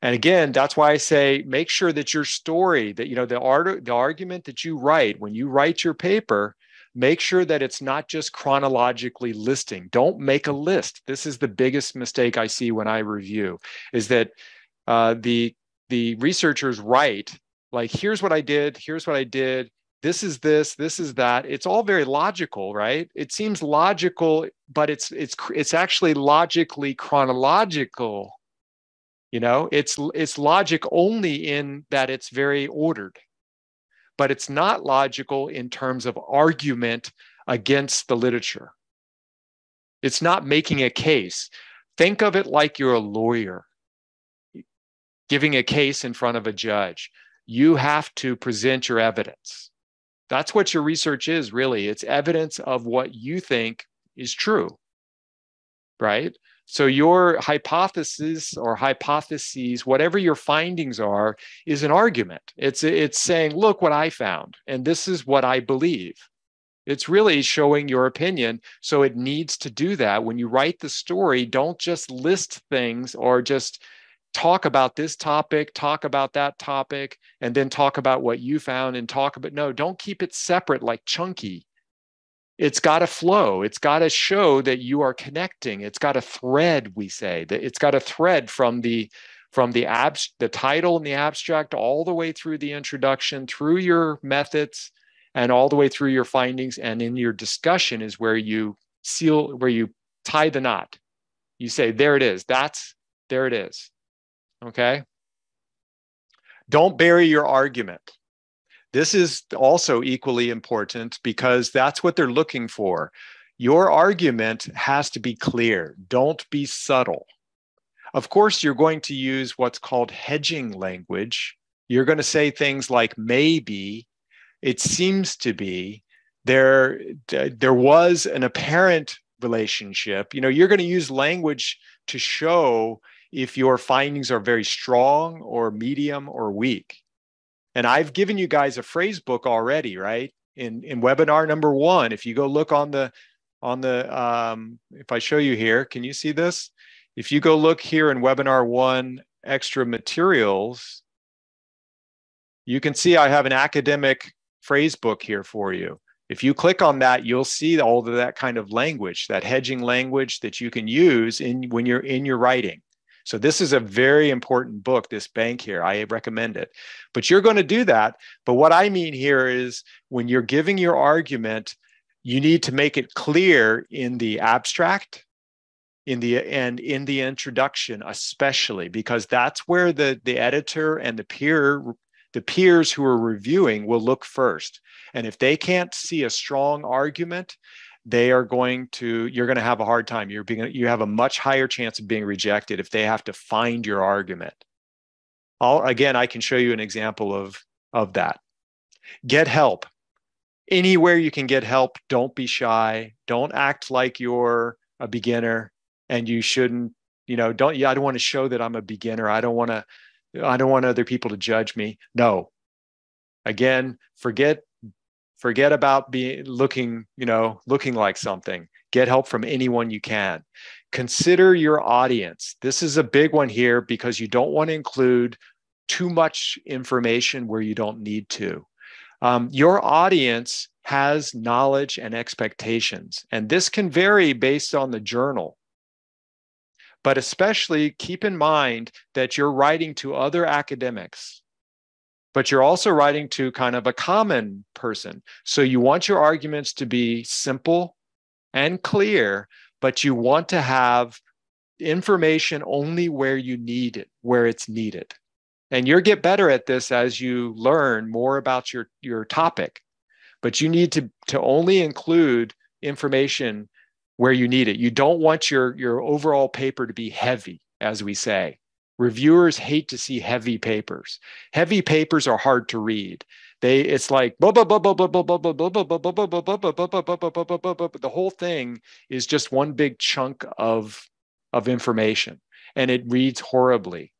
And again, that's why I say, make sure that your story, that, the argument that you write, when you write your paper, make sure that it's not just chronologically listing. Don't make a list. This is the biggest mistake I see when I review, is that the researchers write, like, here's what I did, this is this is that. It's all very logical, right? It seems logical, but it's actually logically chronological. It's logic only in that it's very ordered, but it's not logical in terms of argument against the literature. It's not making a case. Think of it like you're a lawyer giving a case in front of a judge. You have to present your evidence. That's what your research is, really. It's evidence of what you think is true, right? So your hypothesis or hypotheses, whatever your findings are, is an argument. It's saying, look what I found, and this is what I believe. It's really showing your opinion. So it needs to do that. When you write the story, don't just list things or just talk about this topic, talk about that topic, and then talk about what you found and no, don't keep it separate like chunky. It's got to flow. It's got to show that you are connecting. It's got a thread, we say, that it's got a thread from the title and the abstract all the way through the introduction, through your methods, and all the way through your findings. And in your discussion is where you tie the knot. You say, there it is. There it is. Okay? Don't bury your argument. This is also equally important because that's what they're looking for. Your argument has to be clear. Don't be subtle. Of course, you're going to use what's called hedging language. You're going to say things like maybe, it seems to be, there was an apparent relationship. You're going to use language to show if your findings are very strong or medium or weak. And I've given you guys a phrase book already, right? In webinar number 1, if you go look on the if I show you here, can you see this? If you go look here in webinar 1, extra materials, you can see I have an academic phrase book here for you. If you click on that, you'll see all of that kind of language, that hedging language that you can use when you're in your writing. So this is a very important book, this bank here. I recommend it. But you're going to do that. But what I mean here is when you're giving your argument, you need to make it clear in the abstract, in the introduction, especially, because that's where the editor and the peers who are reviewing will look first. And if they can't see a strong argument, you're going to have a hard time. You have a much higher chance of being rejected if they have to find your argument. Again, I can show you an example of that. Get help. Anywhere you can get help, don't be shy. Don't act like you're a beginner, and you shouldn't, I don't want to show that I'm a beginner. I don't want other people to judge me. No. Again, forget about looking like something. Get help from anyone you can. Consider your audience. This is a big one here because you don't want to include too much information where you don't need to. Your audience has knowledge and expectations, and this can vary based on the journal. But especially keep in mind that you're writing to other academics, but you're also writing to kind of a common person. So you want your arguments to be simple and clear, but you want to have information only where you need it, where it's needed. And you'll get better at this as you learn more about your topic. But you need to only include information where you need it. You don't want your overall paper to be heavy, as we say. Reviewers hate to see heavy papers. Heavy papers are hard to read. It's like the whole thing is just one big chunk of information, and it reads horribly.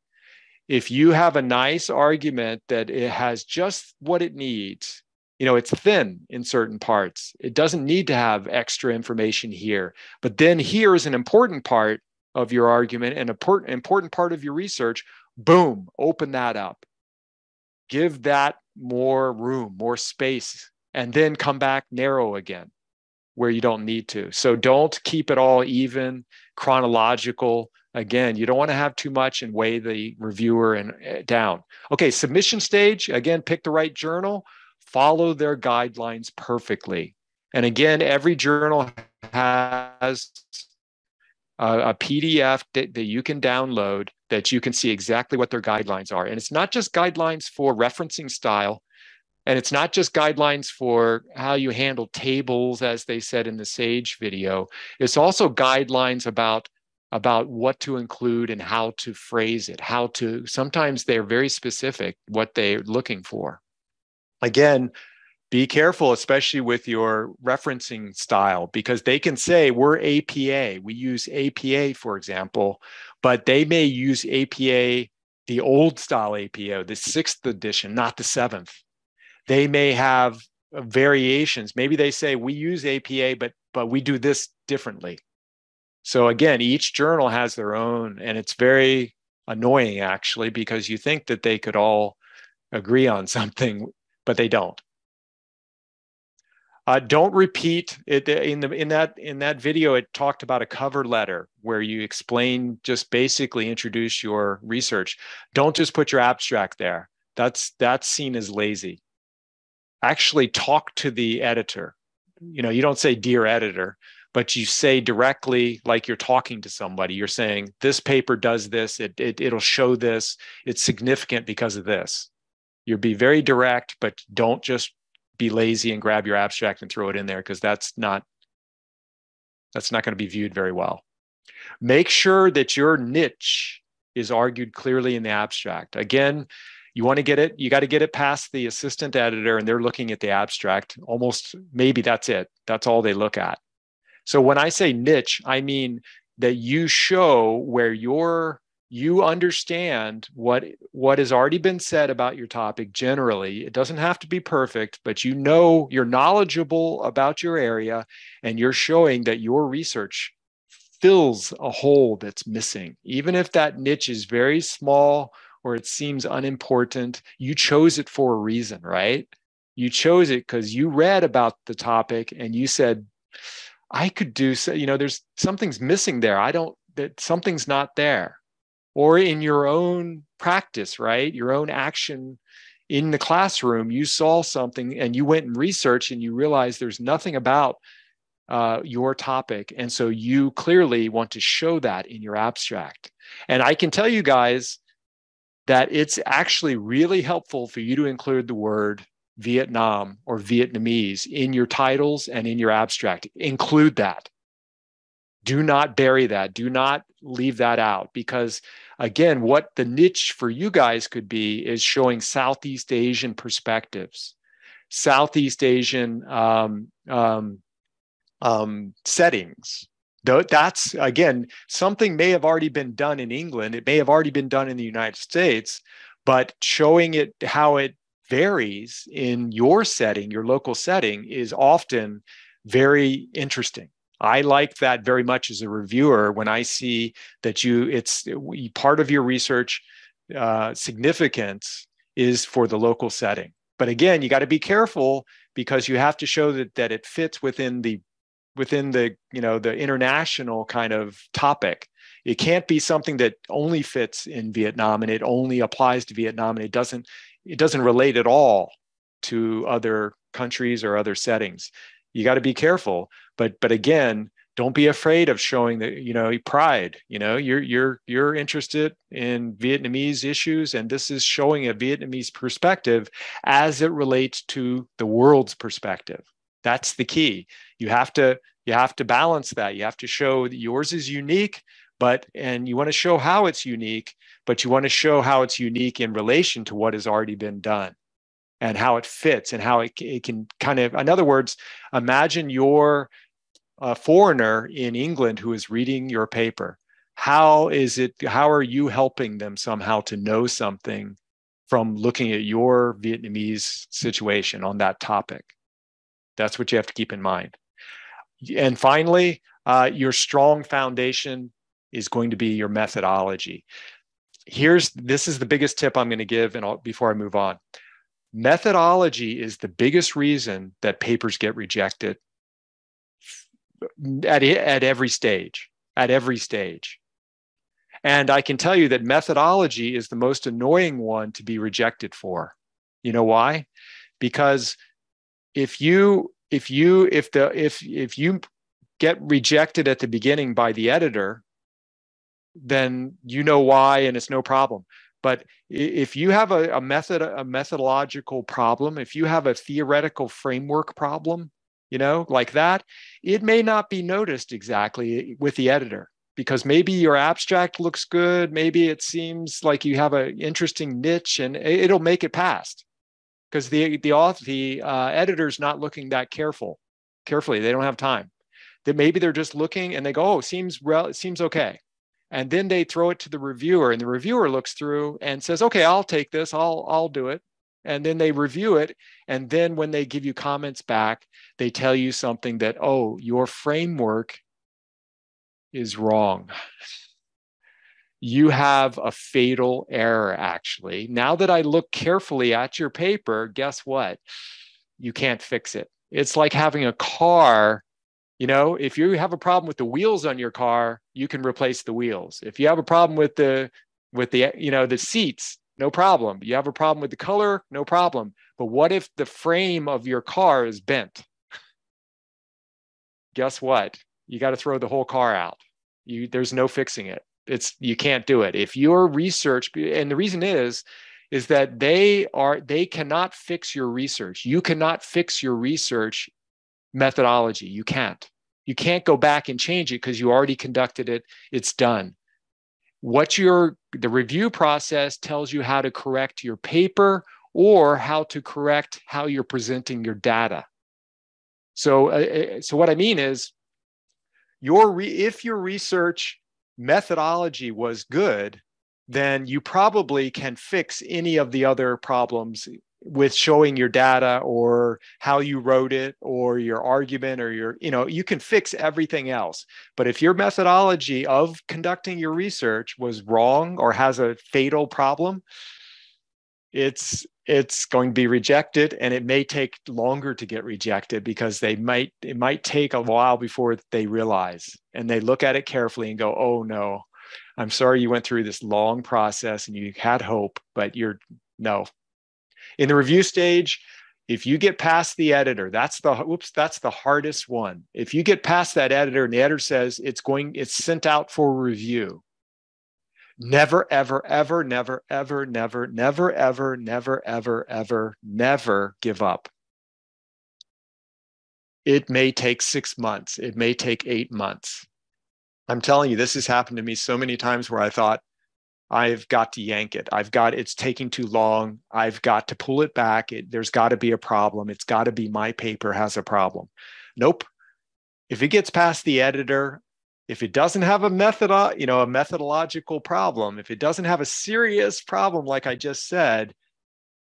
If you have a nice argument that it has just what it needs, it's thin in certain parts. It doesn't need to have extra information here. But then here is an important part of your argument and an important part of your research. Boom, open that up. Give that more room, more space, and then come back narrow again where you don't need to. So don't keep it all even, chronological. Again, you don't want to have too much and weigh the reviewer down. Okay, submission stage. Again, pick the right journal. Follow their guidelines perfectly. And again, every journal has a PDF that you can download that you can see exactly what their guidelines are. And it's not just guidelines for referencing style, and it's not just guidelines for how you handle tables, as they said in the SAGE video. It's also guidelines about what to include and how to phrase it, sometimes they're very specific what they're looking for. Again, be careful, especially with your referencing style, because they can say we're APA. We use APA, for example, but they may use APA, the old style APA, the 6th edition, not the 7th. They may have variations. Maybe they say we use APA, but we do this differently. So again, each journal has their own, and it's very annoying actually, because you think that they could all agree on something, but they don't. Don't repeat it in that video. It talked about a cover letter where you explain, just basically introduce your research. Don't just put your abstract there. That's seen as lazy. Actually talk to the editor. You don't say dear editor, but you say directly, like you're talking to somebody. You're saying, this paper does this, it'll show this, it's significant because of this. You'll be very direct, but don't just be lazy and grab your abstract and throw it in there, because that's not going to be viewed very well. Make sure that your niche is argued clearly in the abstract. Again, you got to get it past the assistant editor, and they're looking at the abstract. Almost, maybe that's it. That's all they look at. So when I say niche, I mean that you show where you understand what has already been said about your topic generally. It doesn't have to be perfect, but you're knowledgeable about your area, and you're showing that your research fills a hole that's missing. Even if that niche is very small or it seems unimportant, you chose it for a reason, right? You chose it because you read about the topic and you said, I could do so, there's something's missing there. Something's not there. Or in your own practice, right? Your own action in the classroom, you saw something and you went and researched and you realized there's nothing about your topic. And so you clearly want to show that in your abstract. And I can tell you guys that it's actually really helpful for you to include the word Vietnam or Vietnamese in your titles and in your abstract. Include that. Do not bury that. Do not leave that out, because again, what the niche for you guys could be is showing Southeast Asian perspectives, Southeast Asian settings. That's, again, something may have already been done in England. It may have already been done in the United States, but showing it how it varies in your setting, your local setting, is often very interesting. I like that very much as a reviewer when I see that it's part of your research significance is for the local setting. But again, you got to be careful, because you have to show that it fits within the the international kind of topic. It can't be something that only fits in Vietnam and it only applies to Vietnam, and it doesn't relate at all to other countries or other settings. You got to be careful, but again, don't be afraid of showing that pride. You're interested in Vietnamese issues, and this is showing a Vietnamese perspective as it relates to the world's perspective. That's the key. You have to balance that. You have to show that yours is unique, and you want to show how it's unique, but you want to show how it's unique in relation to what has already been done, and how it fits, and how it can kind of, in other words, imagine you're a foreigner in England who is reading your paper. How are you helping them somehow to know something from looking at your Vietnamese situation on that topic? That's what you have to keep in mind. And finally, your strong foundation is going to be your methodology. This is the biggest tip I'm going to give before I move on. Methodology is the biggest reason that papers get rejected at every stage. And I can tell you that methodology is the most annoying one to be rejected for. You know why? Because if you get rejected at the beginning by the editor, then you know why, and it's no problem. But if you have a methodological problem, if you have a theoretical framework problem, like that, it may not be noticed exactly with the editor, because maybe your abstract looks good, maybe it seems like you have an interesting niche, and it'll make it past, because the editor's not looking that carefully. They don't have time. That maybe they're just looking and they go, oh, it seems okay. And then they throw it to the reviewer, and the reviewer looks through and says, okay, I'll take this, I'll do it. And then they review it. And then when they give you comments back, they tell you something that, oh, your framework is wrong. You have a fatal error, actually. Now that I look carefully at your paper, guess what? You can't fix it. It's like having a car. You know, if you have a problem with the wheels on your car, you can replace the wheels. If you have a problem with the the seats, no problem. You have a problem with the color, no problem. But what if the frame of your car is bent? Guess what? You got to throw the whole car out. There's no fixing it. You can't do it. If your research, and the reason is that they cannot fix your research. You cannot fix your research methodology. You can't go back and change it because you already conducted it. It's done. The review process tells you how to correct your paper or how to correct how you're presenting your data. So what I mean is, if your research methodology was good, then you probably can fix any of the other problems with showing your data or how you wrote it or your argument or you can fix everything else. But if your methodology of conducting your research was wrong or has a fatal problem, it's going to be rejected, and it may take longer to get rejected because it might take a while before they realize, and they look at it carefully and go, oh no, I'm sorry you went through this long process and you had hope, but no. In the review stage, if you get past the editor, that's the hardest one. If you get past that editor and the editor says it's sent out for review, never, ever, ever, never, ever, never, never, ever, never, ever, ever, never give up. It may take 6 months. It may take 8 months. I'm telling you, this has happened to me so many times where I thought, I've got to yank it. It's taking too long. I've got to pull it back. There's got to be a problem. It's got to be my paper has a problem. Nope. If it gets past the editor, if it doesn't have a methodological problem, if it doesn't have a serious problem, like I just said,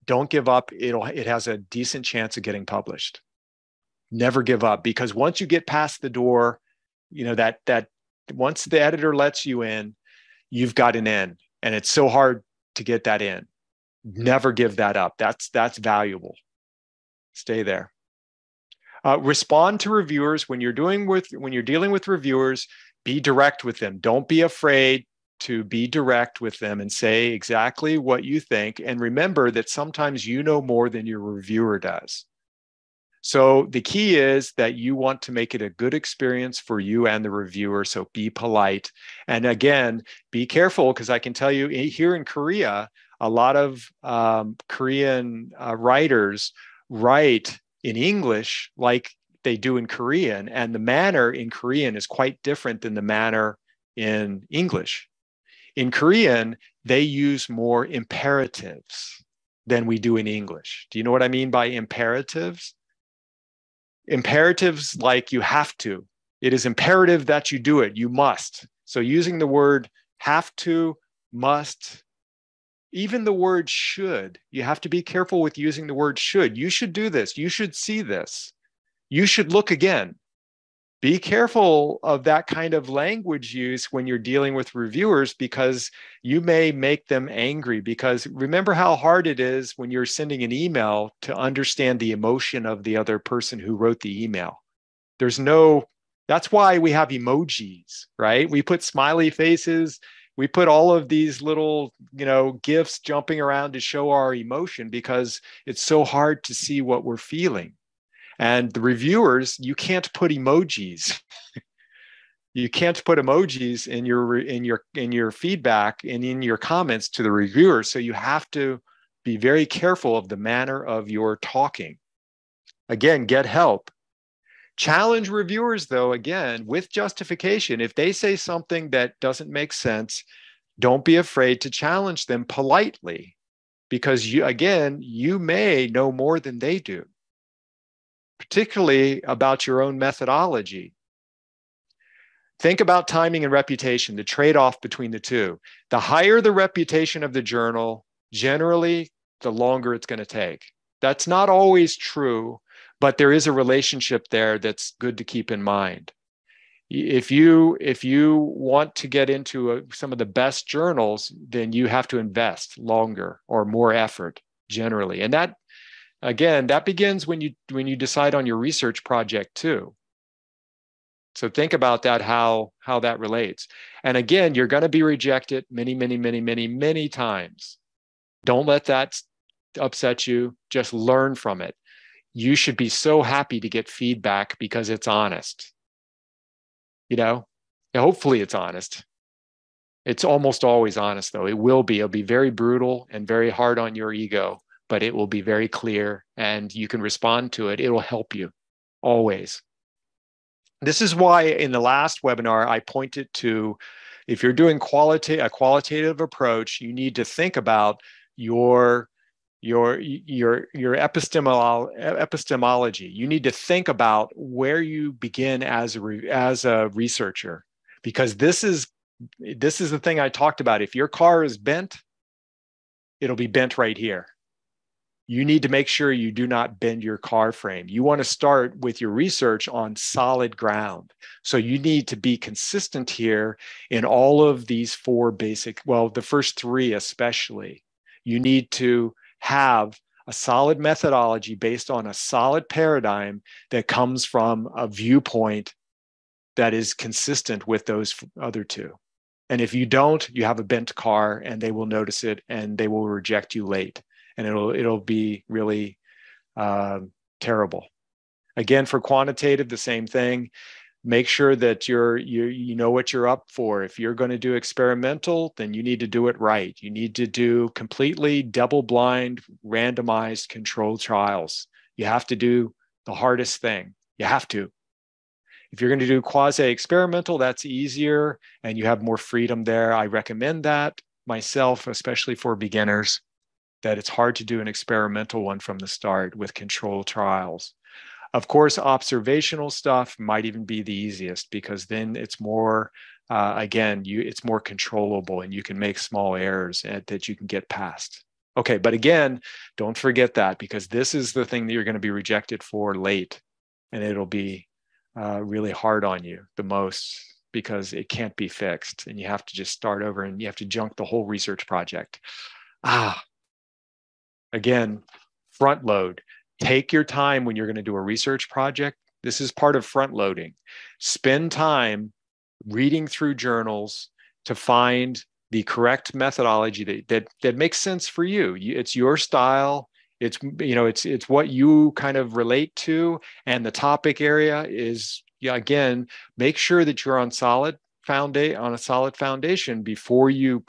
don't give up. It has a decent chance of getting published. Never give up, because once you get past the door, that once the editor lets you in, you've got an in, and it's so hard to get that in. Never give that up. That's valuable. Stay there. Respond to reviewers when you're dealing with reviewers. Be direct with them. Don't be afraid to be direct with them and say exactly what you think. And remember that sometimes you know more than your reviewer does. So the key is that you want to make it a good experience for you and the reviewer. So be polite. And again, be careful, because I can tell you here in Korea, a lot of Korean writers write in English like they do in Korean. And the manner in Korean is quite different than the manner in English. In Korean, they use more imperatives than we do in English. Do you know what I mean by imperatives? Imperatives like you have to. It is imperative that you do it. You must. So using the word have to, must, even the word should. You have to be careful with using the word should. You should do this. You should see this. You should look again. Be careful of that kind of language use when you're dealing with reviewers, because you may make them angry. Because remember how hard it is when you're sending an email to understand the emotion of the other person who wrote the email. That's why we have emojis, right? We put smiley faces. We put all of these little, GIFs jumping around to show our emotion, because it's so hard to see what we're feeling. And the reviewers, you can't put emojis. You can't put emojis in your feedback and in your comments to the reviewer. So you have to be very careful of the manner of your talking. Again, get help. Challenge reviewers, though, again, with justification. If they say something that doesn't make sense, don't be afraid to challenge them politely, because you may know more than they do, particularly about your own methodology. Think about timing and reputation, the trade-off between the two. The higher the reputation of the journal, generally, the longer it's going to take. That's not always true, but there is a relationship there that's good to keep in mind. If you want to get into some of the best journals, then you have to invest longer or more effort generally. And Again, that begins when you decide on your research project too. So think about that, how that relates. And again, you're going to be rejected many, many, many, many, many times. Don't let that upset you. Just learn from it. You should be so happy to get feedback because it's honest. You know, hopefully it's honest. It's almost always honest, though. It'll be very brutal and very hard on your ego, but it will be very clear and you can respond to it. It'll help you always. This is why in the last webinar, I pointed to, if you're doing a qualitative approach, you need to think about your epistemology. You need to think about where you begin as a researcher, because this is the thing I talked about. If your car is bent, it'll be bent right here. You need to make sure you do not bend your car frame. You want to start with your research on solid ground. So you need to be consistent here in all of these four basic, well, the first three especially. You need to have a solid methodology based on a solid paradigm that comes from a viewpoint that is consistent with those other two. And if you don't, you have a bent car and they will notice it and they will reject you late. And it'll be really terrible. Again, for quantitative, the same thing. Make sure that you know what you're up for. If you're going to do experimental, then you need to do it right. You need to do completely double-blind, randomized controlled trials. You have to do the hardest thing. You have to. If you're going to do quasi-experimental, that's easier and you have more freedom there. I recommend that myself, especially for beginners, that it's hard to do an experimental one from the start with controlled trials. Of course, observational stuff might even be the easiest because then it's more, it's more controllable and you can make small errors that you can get past. Okay, but again, don't forget that, because this is the thing that you're going to be rejected for late, and it'll be really hard on you the most because it can't be fixed and you have to just start over and you have to junk the whole research project. Again, front load. Take your time when you're going to do a research project. This is part of front loading. Spend time reading through journals to find the correct methodology that makes sense for you. It's your style. It's what you kind of relate to, and the topic area is, again, make sure that you're on a solid foundation before you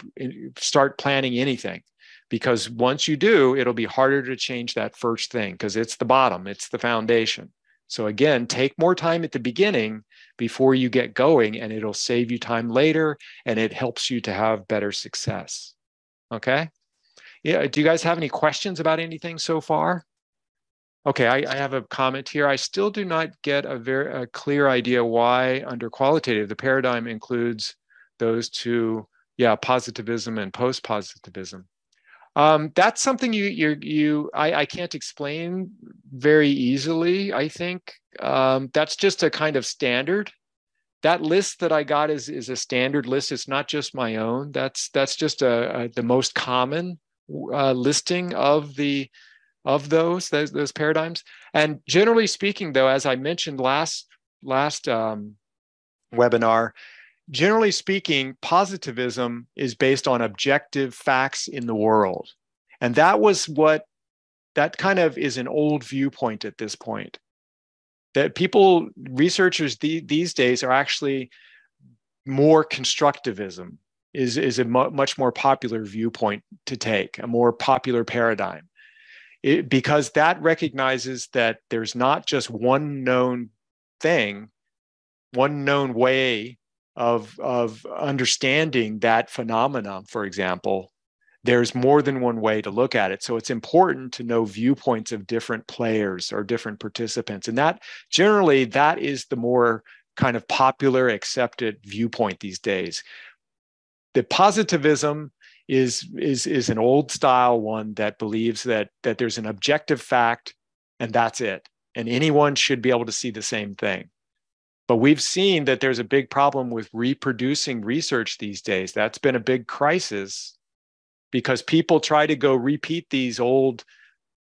start planning anything. Because once you do, it'll be harder to change that first thing because it's the bottom, it's the foundation. So again, take more time at the beginning before you get going, and it'll save you time later, and it helps you to have better success. Okay? Yeah. Do you guys have any questions about anything so far? Okay, I have a comment here. I still do not get a clear idea why under qualitative the paradigm includes those two, positivism and post-positivism. That's something I can't explain very easily, I think. That's just a kind of standard. That list that I got is a standard list. It's not just my own. That's just the most common listing of those paradigms. And generally speaking, though, as I mentioned last webinar, generally speaking, positivism is based on objective facts in the world. And that kind of is an old viewpoint at this point. That researchers these days are actually more constructivism is a much more popular viewpoint to take, a more popular paradigm. Because that recognizes that there's not just one known thing, one known way of understanding that phenomenon, for example. There's more than one way to look at it. So it's important to know viewpoints of different players or different participants. And that is the more kind of popular, accepted viewpoint these days. The positivism is an old style one that believes that there's an objective fact and that's it. And anyone should be able to see the same thing. But we've seen that there's a big problem with reproducing research these days. That's been a big crisis because people try to go repeat these old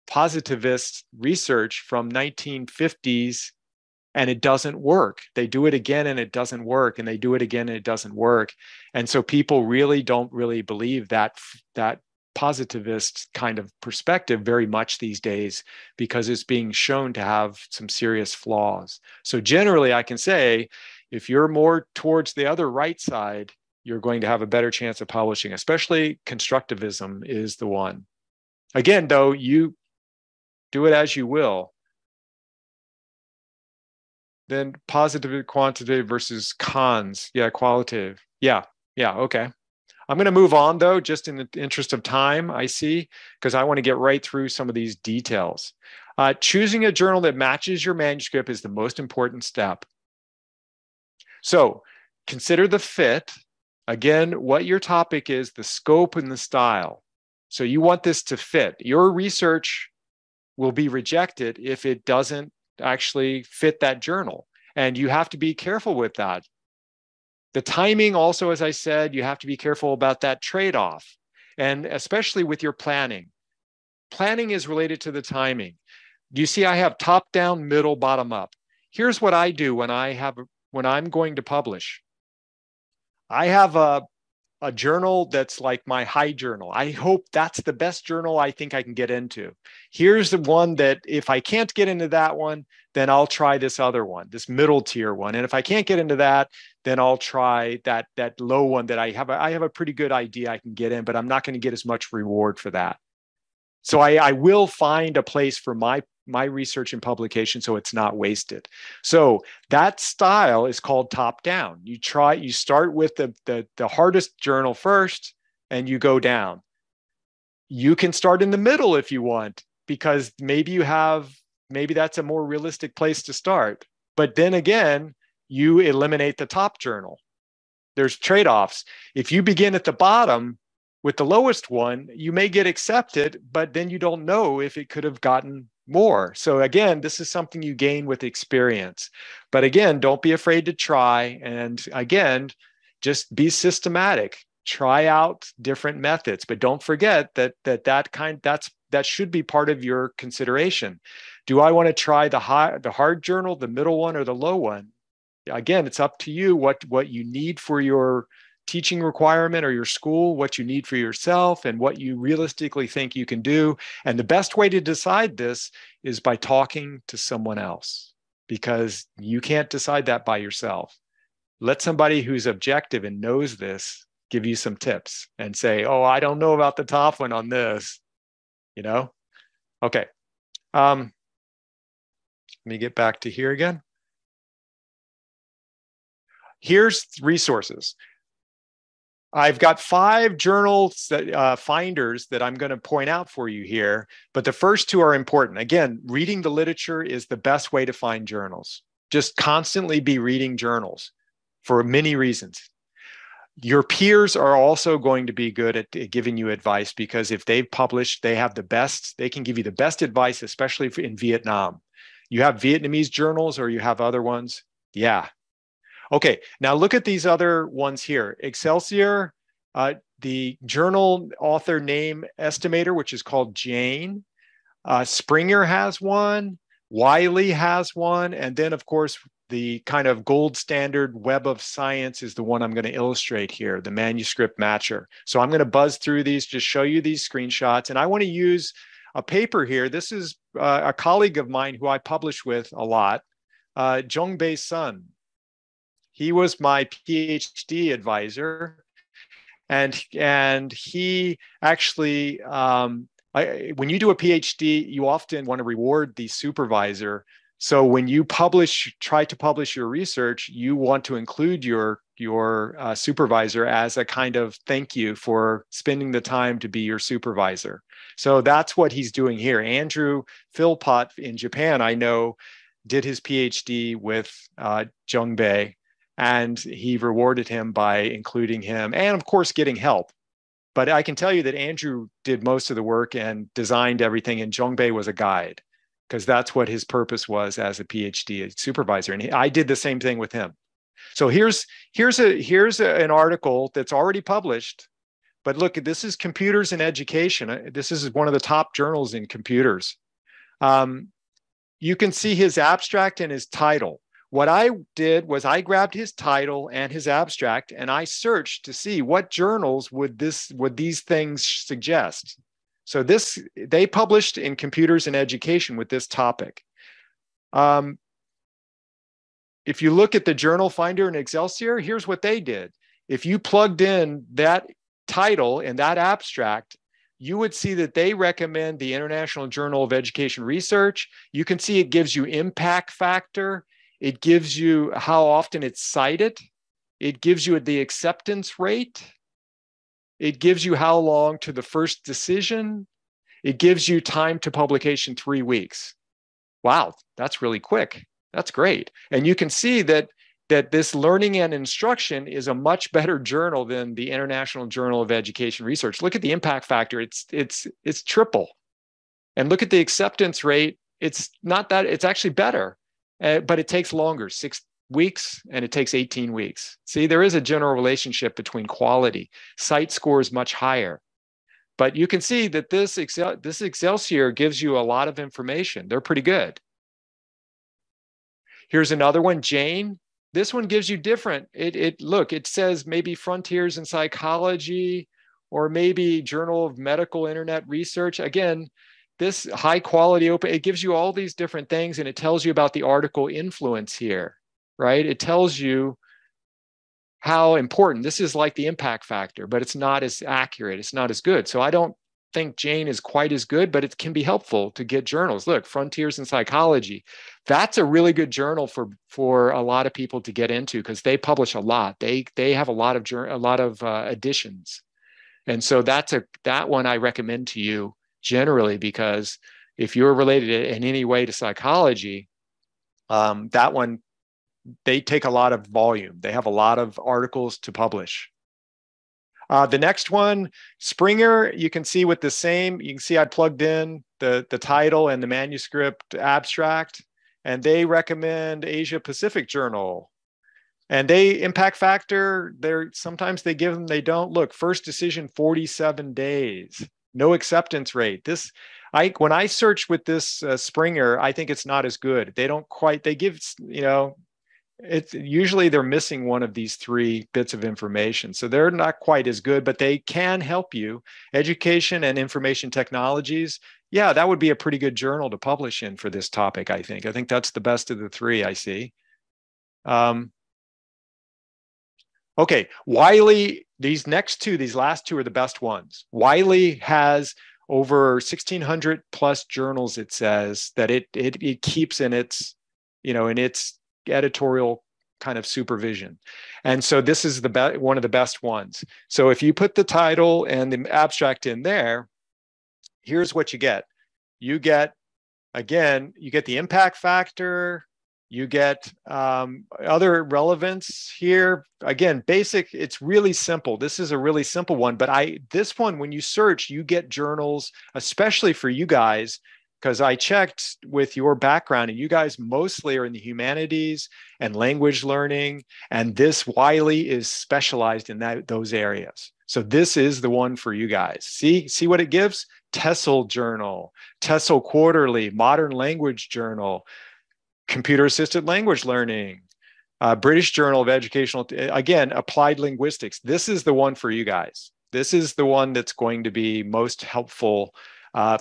positivist research from 1950s, and it doesn't work. They do it again and it doesn't work, and they do it again and it doesn't work. And so people really don't really believe that positivist kind of perspective very much these days, because it's being shown to have some serious flaws. So generally, I can say, if you're more towards the other right side, you're going to have a better chance of publishing, especially constructivism is the one. Again, though, you do it as you will. Then positive, quantitative versus cons. Yeah, qualitative. Yeah, okay. I'm going to move on, though, just in the interest of time, I see, because I want to get right through some of these details. Choosing a journal that matches your manuscript is the most important step. So consider the fit. Again, what your topic is, the scope and the style. So you want this to fit. Your research will be rejected if it doesn't actually fit that journal. And you have to be careful with that. The timing also, as I said, you have to be careful about that trade-off. And especially with your planning. Planning is related to the timing. Do you see I have top down, middle, bottom up? Here's what I do when I'm going to publish. I have a journal that's like my high journal. I hope that's the best journal I think I can get into. Here's the one that if I can't get into that one, then I'll try this other one, this middle tier one. And if I can't get into that, then I'll try that low one that I have a pretty good idea I can get in, but I'm not going to get as much reward for that. So I will find a place for my research and publication so it's not wasted. So that style is called top down. You start with the hardest journal first and you go down. You can start in the middle if you want, because maybe that's a more realistic place to start. But then again, you eliminate the top journal. There's trade-offs. If you begin at the bottom with the lowest one, you may get accepted, but then you don't know if it could have gotten more. So again, this is something you gain with experience. But again, don't be afraid to try. And again, just be systematic. Try out different methods, but don't forget that should be part of your consideration. Do I want to try the hard journal, the middle one, or the low one? Again, it's up to you what you need for your teaching requirement or your school, what you need for yourself, and what you realistically think you can do. And the best way to decide this is by talking to someone else, because you can't decide that by yourself. Let somebody who's objective and knows this give you some tips and say, oh, I don't know about the top one on this, Okay. Let me get back to here again. Here's resources. I've got 5 journals finders that I'm going to point out for you here, but the first 2 are important. Again, reading the literature is the best way to find journals. Just constantly be reading journals for many reasons. Your peers are also going to be good at giving you advice, because if they've published, they can give you the best advice, especially in Vietnam. You have Vietnamese journals or you have other ones? Yeah. Okay, now look at these other ones here. Excelsior, the journal author name estimator, which is called Jane. Springer has one. Wiley has one. And then, of course, the kind of gold standard Web of Science is the one I'm going to illustrate here, the manuscript matcher. So I'm going to buzz through these, just show you these screenshots. And I want to use a paper here. This is a colleague of mine who I publish with a lot, Jung-Bae Sun. He was my PhD advisor, and he actually, when you do a PhD, you often want to reward the supervisor. So when you try to publish your research, you want to include your supervisor as a kind of thank you for spending the time to be your supervisor. So that's what he's doing here. Andrew Philpott in Japan, I know, did his PhD with Jung-Bae. And he rewarded him by including him and, of course, getting help. But I can tell you that Andrew did most of the work and designed everything, and Jung-Bae was a guide, because that's what his purpose was as a PhD supervisor. And I did the same thing with him. So here's an article that's already published, But look, this is Computers in Education. This is one of the top journals in computers. You can see his abstract and his title. What I did was I grabbed his title and his abstract, and I searched to see what journals would these things suggest. So they published in Computers in Education with this topic. If you look at the journal finder in Excelsior, here's what they did. If you plugged in that title and that abstract, you would see that they recommend the International Journal of Education Research. You can see it gives you impact factor. It gives you how often it's cited. It gives you the acceptance rate. It gives you how long to the first decision. It gives you time to publication 3 weeks. Wow, that's really quick. That's great. And you can see that this Learning and Instruction is a much better journal than the International Journal of Education Research. Look at the impact factor. It's triple. And look at the acceptance rate. It's not that, it's actually better, but it takes longer, 6 weeks, and it takes 18 weeks. See, there is a general relationship between quality. Cite score is much higher. But you can see that this Excelsior gives you a lot of information. They're pretty good. Here's another one, Jane. This one gives you different. Look, it says maybe Frontiers in Psychology, or maybe Journal of Medical Internet Research. Again, this high quality open, it gives you all these different things, and it tells you about the article influence here, right? It tells you how important. This is like the impact factor, but it's not as accurate. It's not as good. So I don't think Jane is quite as good, but it can be helpful to get journals. Look, Frontiers in Psychology. That's a really good journal for a lot of people to get into, because they publish a lot. They have a lot of editions. And so that one I recommend to you generally, because if you're related in any way to psychology, that one, they take a lot of volume. They have a lot of articles to publish. The next one, Springer, you can see with the same, you can see I plugged in the title and the manuscript abstract, and they recommend Asia Pacific Journal. And they impact factor, sometimes they give them, they don't. Look, first decision, 47 days, no acceptance rate. When I search with this Springer, I think it's not as good. They don't quite, they give, it's usually they're missing one of these 3 bits of information. So they're not quite as good, but they can help you. Education and Information Technologies. Yeah, that would be a pretty good journal to publish in for this topic, I think. I think that's the best of the 3 I see. Okay, Wiley, these last two are the best ones. Wiley has over 1,600 plus journals, it says, that it keeps in its, in its editorial kind of supervision. And so this is one of the best ones. So if you put the title and the abstract in there, here's what you get. You get the impact factor, you get other relevance here. Again, basic, it's really simple. This is a really simple one, but this one, when you search, you get journals, especially for you guys, because I checked with your background, and you guys mostly are in the humanities and language learning, and this Wiley is specialized in those areas. So this is the one for you guys. See what it gives? TESOL Journal, TESOL Quarterly, Modern Language Journal, Computer Assisted Language Learning, British Journal of Educational, again, Applied Linguistics. This is the one for you guys. This is the one that's going to be most helpful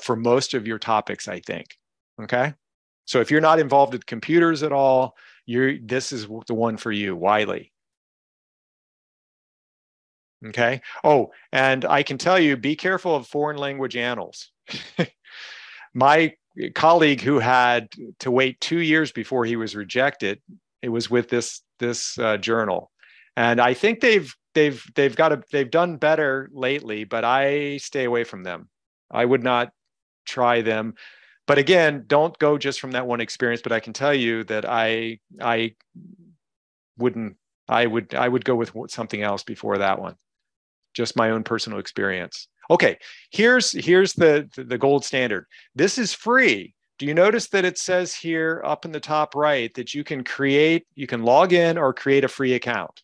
for most of your topics, I think. Okay, so if you're not involved with computers at all, this is the one for you, Wiley. Okay. Oh, and I can tell you, be careful of foreign language annals. My colleague who had to wait 2 years before he was rejected, it was with this journal, and I think they've done better lately, but I stay away from them. I would not try them. But again, don't go just from that one experience. But I can tell you that I would go with something else before that one. Just my own personal experience. Okay, here's the gold standard. This is free. Do you notice that it says here up in the top right that you can log in or create a free account?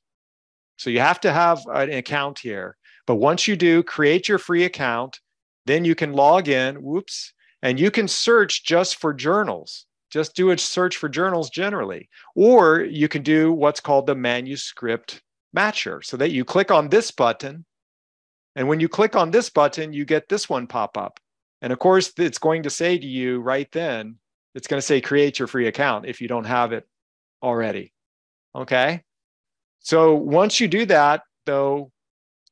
So you have to have an account here. But once you do, create your free account, then you can log in, whoops, and you can search just for journals. Just do a search for journals generally. Or you can do what's called the manuscript matcher, so that you click on this button. And when you click on this button, you get this one pop up. And of course, it's going to say to you right then, it's going to say create your free account if you don't have it already. Okay. So once you do that, though,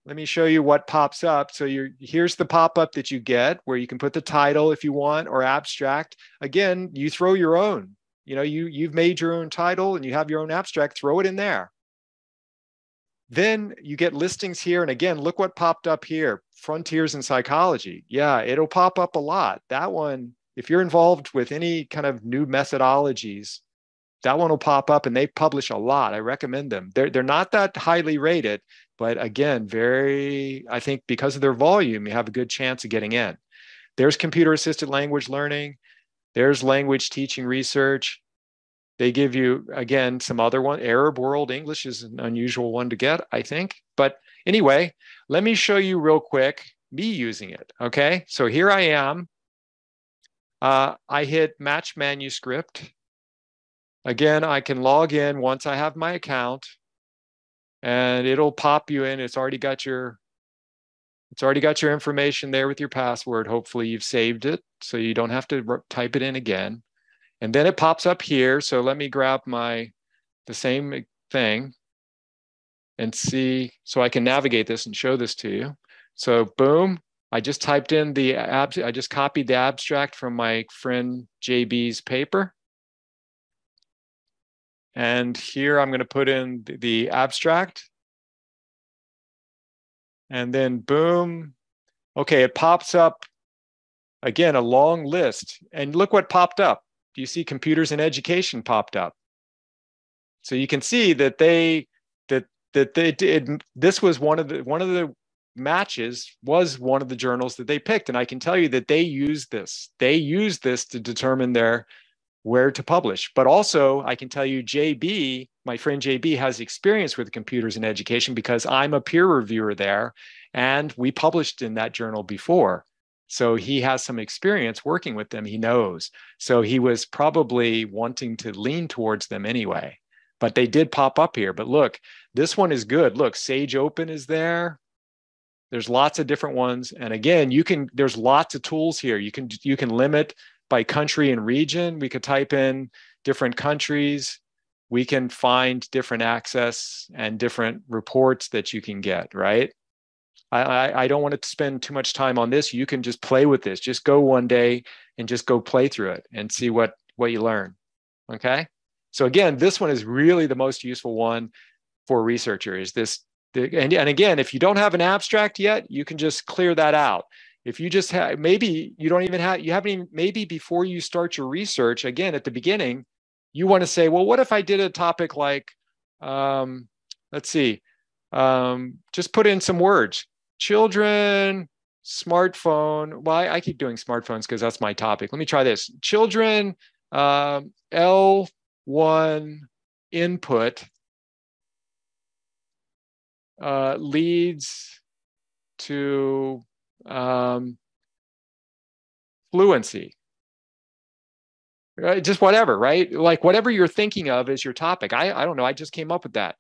let me show you what pops up. So here's the pop-up that you get where you can put the title if you want, or abstract. Again, you throw your own. You know, you've made your own title and you have your own abstract, throw it in there. Then you get listings here. And again, look what popped up here, Frontiers in Psychology. Yeah, it'll pop up a lot. That one, if you're involved with any kind of new methodologies, that one will pop up, and they publish a lot. I recommend them. They're not that highly rated, but again, I think because of their volume, you have a good chance of getting in. There's computer-assisted language learning. There's language teaching research. They give you, again, some other one. Arab World English is an unusual one to get, I think. But anyway, let me show you real quick me using it, okay? So here I am. I hit Match Manuscript. Again, I can log in once I have my account, and it'll pop you in. It's already got your information there with your password. Hopefully you've saved it so you don't have to type it in again. And then it pops up here. So let me grab the same thing and see, so I can navigate this and show this to you. So boom, I just typed in I just copied the abstract from my friend JB's paper. And here I'm going to put in the abstract. And then boom. Okay, it pops up, again, a long list. And look what popped up. Do you see computers in education popped up? So you can see that this was one of the matches was one of the journals that they picked. And I can tell you that they used this. They used this to determine where to publish. But also, I can tell you, JB, my friend JB, has experience with computers in education because I'm a peer reviewer there, and we published in that journal before. So he has some experience working with them. He knows. So he was probably wanting to lean towards them anyway. But they did pop up here. But look, this one is good. Look, Sage Open is there. There's lots of different ones. And again, there's lots of tools here. You can limit by country and region. We could type in different countries. We can find different access and different reports that you can get, right? I don't want to spend too much time on this. You can just play with this. Just go one day and just go play through it and see what you learn, okay? So again, this one is really the most useful one for researchers. And again, if you don't have an abstract yet, you can just clear that out. If you just have, maybe you don't even have, you haven't even, maybe before you start your research, again, at the beginning, you want to say, well, what if I did a topic like, let's see, just put in some words, children, smartphone. Well, I keep doing smartphones because that's my topic. Let me try this. Children, L1 input leads to fluency. Just whatever, right? Like whatever you're thinking of is your topic. I don't know. I just came up with that.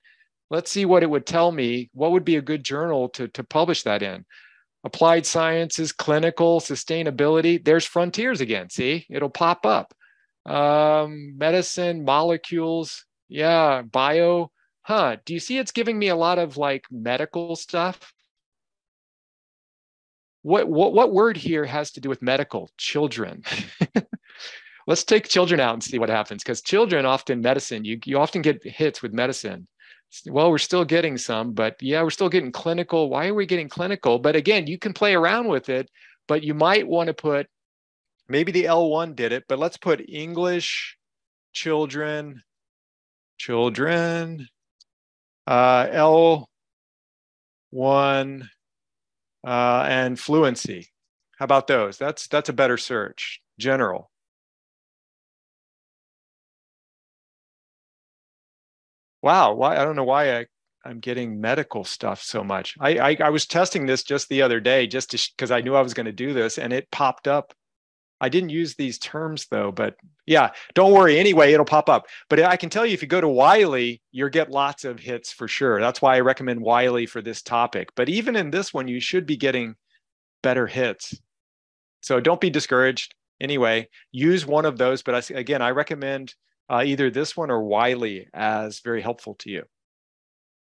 Let's see what it would tell me. What would be a good journal to publish that in? Applied Sciences, Clinical, Sustainability. There's Frontiers again. See, it'll pop up. Medicine, Molecules. Yeah, Bio. Huh. Do you see it's giving me a lot of like medical stuff? What word here has to do with medical? Children. Let's take children out and see what happens, because children often medicine, you often get hits with medicine. Well, we're still getting some, but yeah, we're still getting clinical. Why are we getting clinical? But again, you can play around with it, but you might want to put, maybe the L1 did it, but let's put English, children, L1, and fluency. How about those? That's a better search. General. Wow, I don't know why I'm getting medical stuff so much. I was testing this just the other day, just because I knew I was going to do this, and it popped up. I didn't use these terms though, but yeah, don't worry. Anyway, it'll pop up. But I can tell you, if you go to Wiley, you'll get lots of hits for sure. That's why I recommend Wiley for this topic. But even in this one, you should be getting better hits. So don't be discouraged. Anyway, use one of those. But again, I recommend either this one or Wiley as very helpful to you.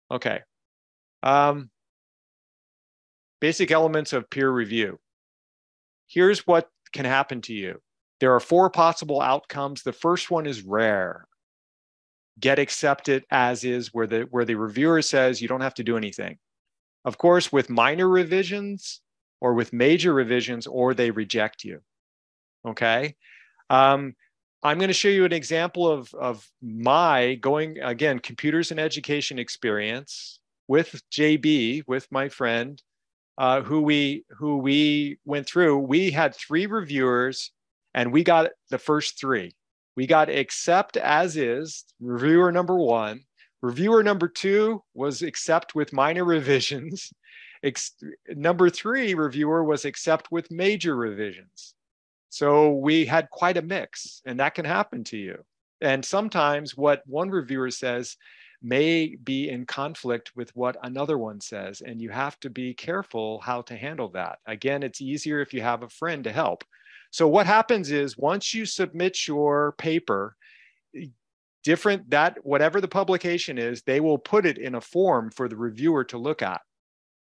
Okay. Basic elements of peer review. Here's what can happen to you. There are 4 possible outcomes. The first one is rare. Get accepted as is, where the reviewer says you don't have to do anything. Of course, with minor revisions or with major revisions, or they reject you. Okay. I'm going to show you an example of my going, again, computers and education experience with JB, with my friend, who we went through. We had 3 reviewers, and we got the first 3. We got accept as is, reviewer number 1. Reviewer number 2 was accept with minor revisions. Number 3 reviewer was accept with major revisions. So we had quite a mix, and that can happen to you. And sometimes what one reviewer says may be in conflict with what another one says, and you have to be careful how to handle that. Again, it's easier if you have a friend to help. So what happens is, once you submit your paper, whatever the publication is, they will put it in a form for the reviewer to look at,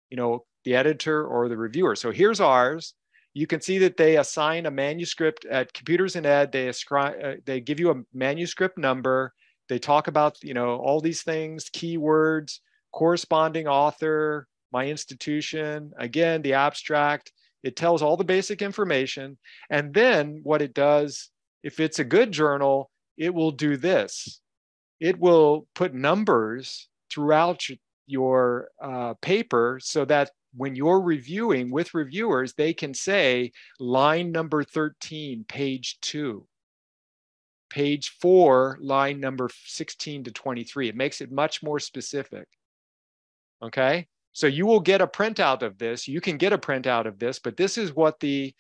the editor or the reviewer. So here's ours. You can see that they assign a manuscript at Computers and Ed. They give you a manuscript number. They talk about, all these things, keywords, corresponding author, my institution, again, the abstract. It tells all the basic information. And then what it does, if it's a good journal, it will do this. It will put numbers throughout your paper, so that when you're reviewing with reviewers, they can say line number 13, page 2. Page 4, line number 16 to 23. It makes it much more specific. Okay, so you will get a printout of this. You can get a printout of this, but this is what the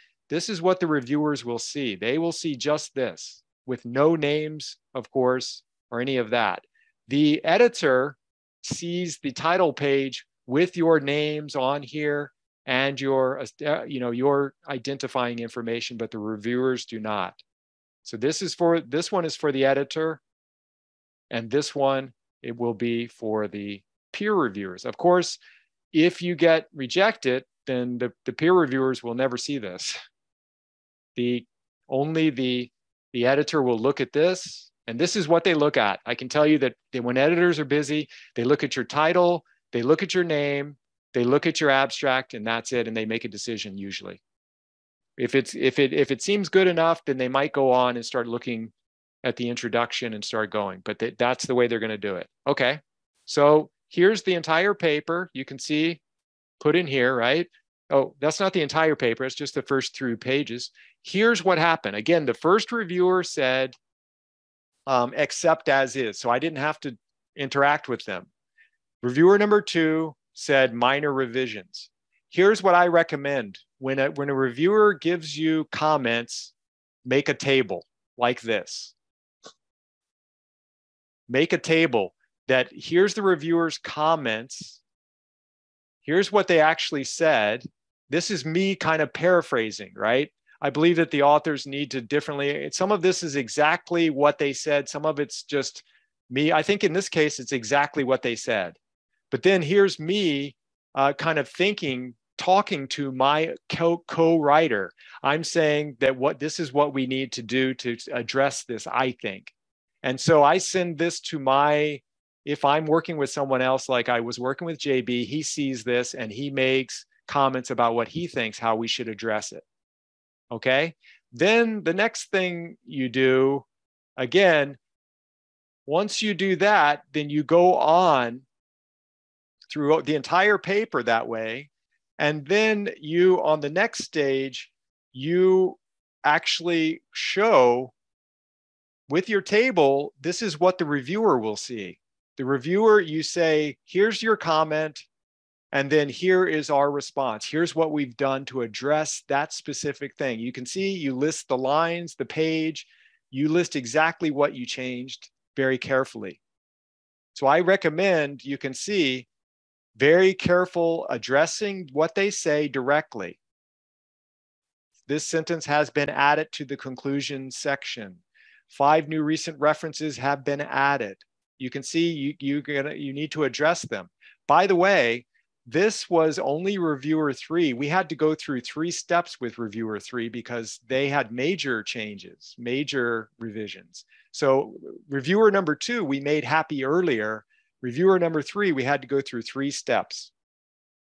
reviewers will see. They will see just this, with no names, of course, or any of that. The editor sees the title page with your names on here and your identifying information, but the reviewers do not. So this one is for the editor, and this one, it will be for the peer reviewers. Of course, if you get rejected, then the peer reviewers will never see this. Only the editor will look at this, and this is what they look at. I can tell you that when editors are busy, they look at your title, they look at your name, they look at your abstract, and that's it, and they make a decision usually. If it seems good enough, then they might go on and start looking at the introduction and start going, but that's the way they're going to do it. Okay, so here's the entire paper. You can see put in here, right? Oh, that's not the entire paper. It's just the first 3 pages. Here's what happened. Again, the first reviewer said, accept as is. So I didn't have to interact with them. Reviewer number 2 said minor revisions. Here's what I recommend. When a reviewer gives you comments, make a table like this. Make a table that here's the reviewer's comments. Here's what they actually said. This is me kind of paraphrasing, right? I believe that the authors need to differently. Some of this is exactly what they said. Some of it's just me. I think in this case, it's exactly what they said. But then here's me kind of talking to my co-writer. I'm saying that this is what we need to do to address this, I think. And so I send this to if I'm working with someone else, like I was working with JB, he sees this and he makes comments about what he thinks, how we should address it. Okay. Then the next thing you do, again, once you do that, then you go on through the entire paper that way. And then on the next stage, you actually show with your table, this is what the reviewer will see. The reviewer, you say, here's your comment, and then here is our response. Here's what we've done to address that specific thing. You can see you list the lines, the page, you list exactly what you changed very carefully. So I recommend, you can see, very careful addressing what they say directly. This sentence has been added to the conclusion section. 5 new recent references have been added. You can see you need to address them. By the way, this was only reviewer 3. We had to go through 3 steps with reviewer 3 because they had major changes, major revisions. So reviewer number 2, we made happy earlier. Reviewer number 3, we had to go through 3 steps.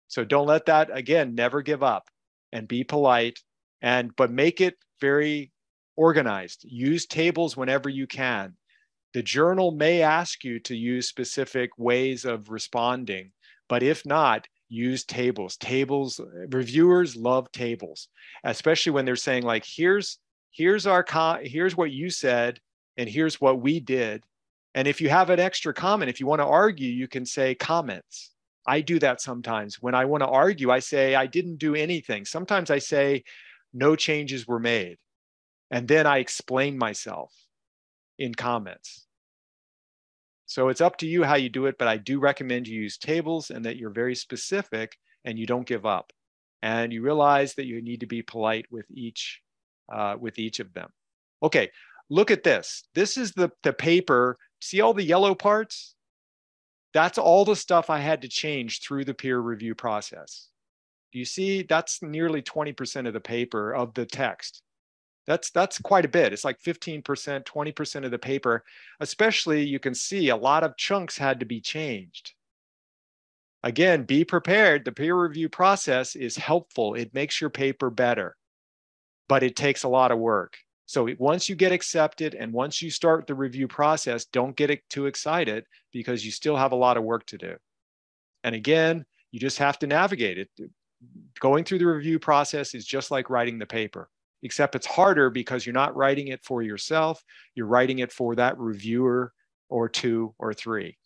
So don't let that, again, never give up, and be polite, but make it very organized. Use tables whenever you can. The journal may ask you to use specific ways of responding, but if not, use tables. Tables, reviewers love tables, especially when they're saying like, here's what you said, and here's what we did. And if you have an extra comment, if you want to argue, you can say comments. I do that sometimes. When I want to argue, I say, I didn't do anything. Sometimes I say, no changes were made. And then I explain myself in comments. So it's up to you how you do it, but I do recommend you use tables and that you're very specific and you don't give up. And you realize that you need to be polite with each of them. Okay, look at this. This is the paper. See all the yellow parts? That's all the stuff I had to change through the peer review process. Do you see? That's nearly 20% of the paper, of the text. That's quite a bit. It's like 15%, 20% of the paper. Especially, you can see a lot of chunks had to be changed. Again, be prepared. The peer review process is helpful. It makes your paper better, but it takes a lot of work. So once you get accepted and once you start the review process, don't get too excited because you still have a lot of work to do. And again, you just have to navigate it. Going through the review process is just like writing the paper, except it's harder because you're not writing it for yourself. You're writing it for that reviewer or 2 or 3.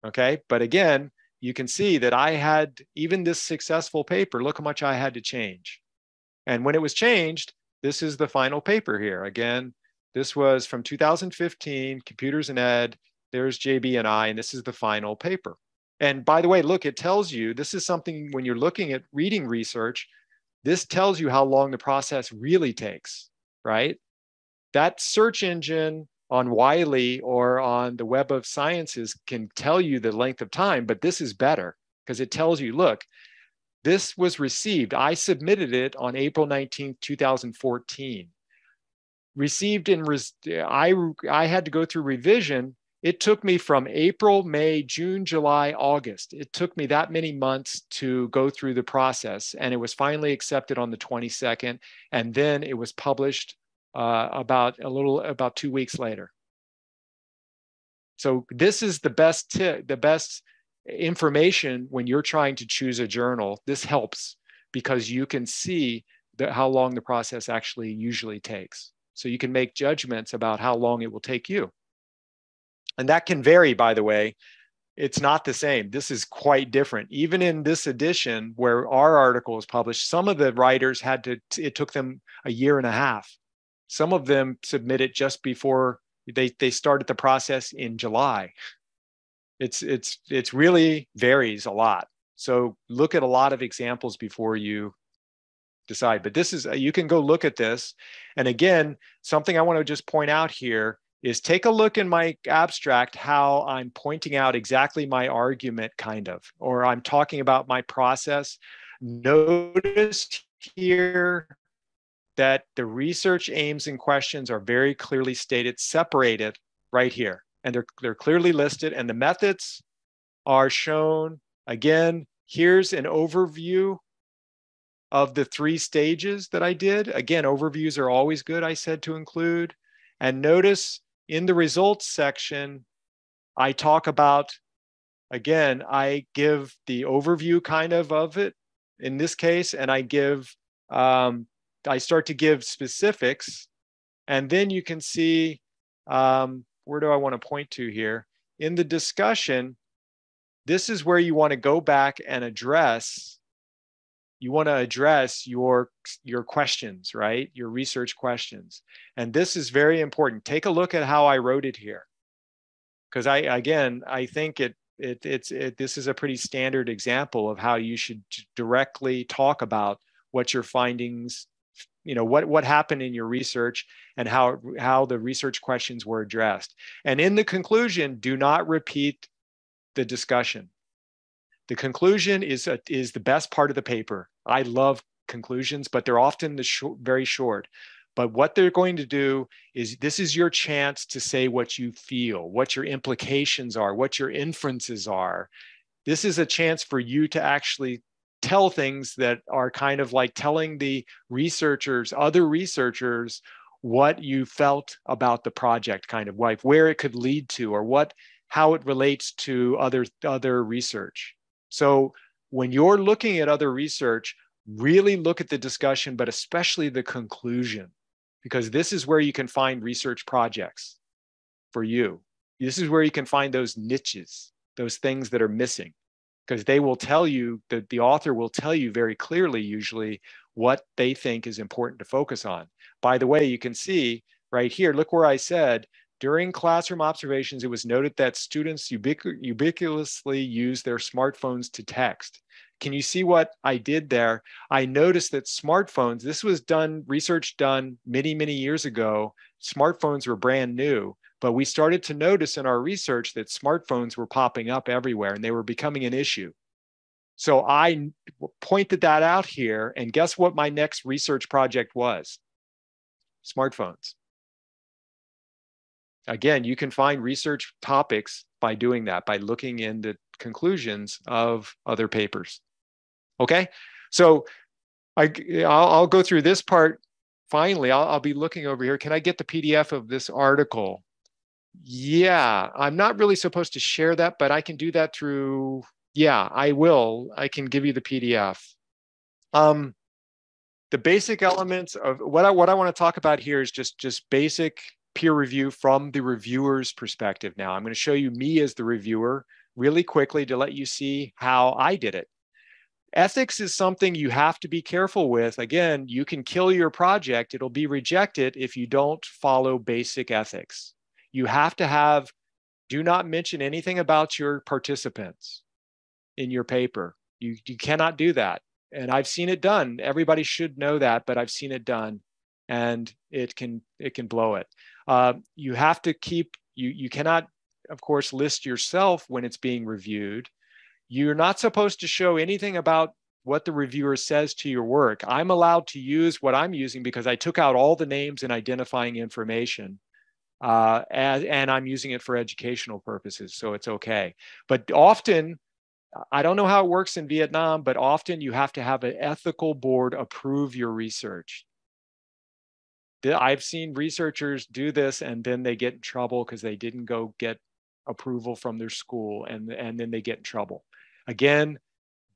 Okay. But again, you can see that I had, even this successful paper, look how much I had to change. And when it was changed, this is the final paper here. Again, this was from 2015, Computers in Ed. There's JB and I, and this is the final paper. And by the way, look, it tells you, this is something when you're looking at reading research, this tells you how long the process really takes, right? That search engine on Wiley or on the Web of Sciences can tell you the length of time, but this is better because it tells you, look, this was received. I submitted it on April 19th, 2014. Received in, I had to go through revision. It took me from April, May, June, July, August. It took me that many months to go through the process, and it was finally accepted on the 22nd, and then it was published about 2 weeks later. So this is the best tip, the best information when you're trying to choose a journal. This helps because you can see how long the process actually usually takes. So you can make judgments about how long it will take you. And that can vary, by the way. It's not the same. This is quite different. Even in this edition where our article was published, some of the writers it took them a year and a half. Some of them submitted just before they started the process in July. It's really varies a lot. So look at a lot of examples before you decide. But this is, you can go look at this. And again, something I want to just point out here is take a look in my abstract how I'm pointing out exactly my argument, kind of, or I'm talking about my process. Notice here that the research aims and questions are very clearly stated, separated right here. And they're clearly listed, and the methods are shown. Again, here's an overview of the 3 stages that I did. Again, overviews are always good, I said, to include. And notice in the results section, I talk about, again, I give the overview kind of it in this case, and I give, I start to give specifics, and then you can see, where do I want to point to here? in the discussion, this is where you want to go back and address your questions, right? Your research questions. And this is very important. Take a look at how I wrote it here. Because I think this is a pretty standard example of how you should directly talk about what your findings, what happened in your research and how the research questions were addressed. And in the conclusion, do not repeat the discussion. The conclusion is the best part of the paper. I love conclusions, but they're often very short. But what they're going to do is, this is your chance to say what you feel, what your implications are, what your inferences are. This is a chance for you to actually tell things that are kind of like telling the other researchers, what you felt about the project, kind of like where it could lead to, or how it relates to other research. So when you're looking at other research, really look at the discussion, but especially the conclusion, because this is where you can find research projects for you. This is where you can find those niches, those things that are missing, because they will tell you, that the author will tell you very clearly, usually, what they think is important to focus on. By the way, you can see right here, look where I said, during classroom observations, it was noted that students ubiquitously use their smartphones to text. Can you see what I did there? I noticed that smartphones, this was research done many, many years ago. Smartphones were brand new, but we started to notice in our research that smartphones were popping up everywhere and they were becoming an issue. So I pointed that out here, and guess what my next research project was? Smartphones. Again, you can find research topics by doing that, by looking in the conclusions of other papers. Okay, so I'll go through this part. Finally, I'll be looking over here. Can I get the PDF of this article? Yeah, I'm not really supposed to share that, but I can do that through, yeah, I will. I can give you the PDF. The basic elements of what I want to talk about here is just basic peer review from the reviewer's perspective. Now, I'm going to show you me as the reviewer really quickly to let you see how I did it. Ethics is something you have to be careful with. Again, you can kill your project. It'll be rejected if you don't follow basic ethics. You have to do not mention anything about your participants in your paper. You cannot do that. And I've seen it done. Everybody should know that, but I've seen it done, and it can blow it. You have to you cannot, of course, list yourself when it's being reviewed. You're not supposed to show anything about what the reviewer says to your work. I'm allowed to use what I'm using because I took out all the names and identifying information, and I'm using it for educational purposes, so it's okay. But often, I don't know how it works in Vietnam, but often you have to have an ethical board approve your research. I've seen researchers do this and then they get in trouble because they didn't go get approval from their school, and then they get in trouble. Again,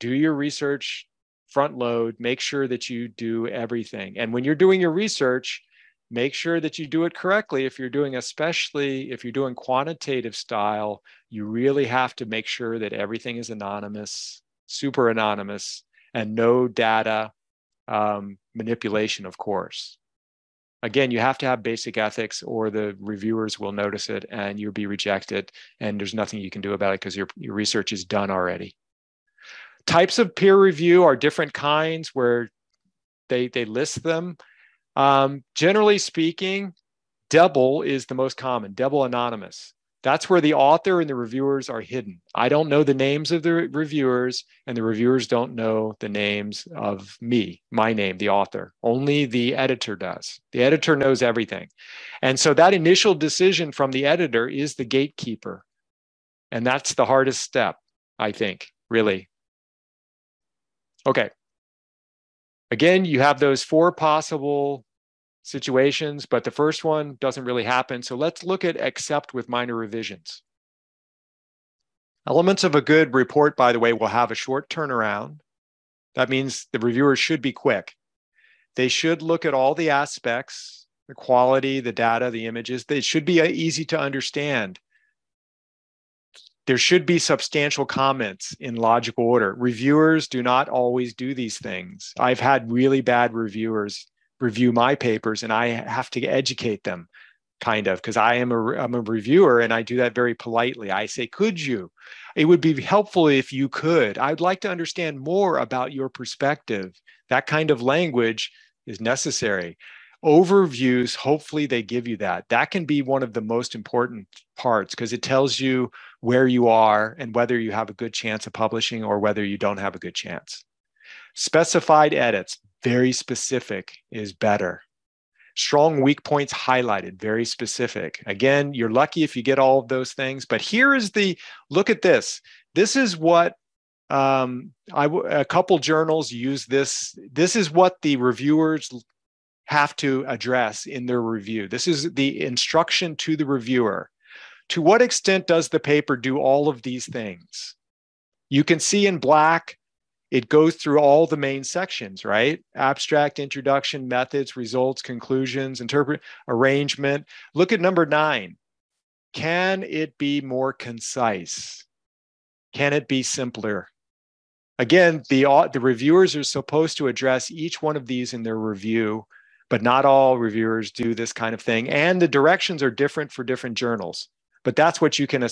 do your research, front load, make sure that you do everything. And when you're doing your research, make sure that you do it correctly. Especially if you're doing quantitative style, you really have to make sure that everything is anonymous, super anonymous, and no data manipulation, of course. Again, you have to have basic ethics or the reviewers will notice it and you'll be rejected, and there's nothing you can do about it because your research is done already. Types of peer review are different kinds where they list them. Generally speaking, double is the most common, double anonymous. That's where the author and the reviewers are hidden. I don't know the names of the reviewers, and the reviewers don't know the names of me, my name, the author. Only the editor does. The editor knows everything. And so that initial decision from the editor is the gatekeeper. And that's the hardest step, I think, really. Okay. Again, you have those 4 possible situations, but the first one doesn't really happen. So let's look at accept with minor revisions. Elements of a good report, by the way, will have a short turnaround. That means the reviewers should be quick. They should look at all the aspects, the quality, the data, the images. They should be easy to understand. There should be substantial comments in logical order. Reviewers do not always do these things. I've had really bad reviewers review my papers, and I have to educate them, kind of, because I'm a reviewer, and I do that very politely. I say, could you? It would be helpful if you could. I'd like to understand more about your perspective. That kind of language is necessary. Overviews, hopefully they give you that. That can be one of the most important parts because it tells you where you are and whether you have a good chance of publishing or whether you don't have a good chance. Specified edits, very specific, is better. Strong weak points highlighted, very specific. Again, you're lucky if you get all of those things, but here is the, look at this. This is what a couple journals use this. This is what the reviewers have to address in their review. This is the instruction to the reviewer. To what extent does the paper do all of these things? You can see in black, it goes through all the main sections, right? Abstract, introduction, methods, results, conclusions, interpret, arrangement. Look at number 9. Can it be more concise? Can it be simpler? Again, the reviewers are supposed to address each one of these in their review, but not all reviewers do this kind of thing. And the directions are different for different journals, but that's what you can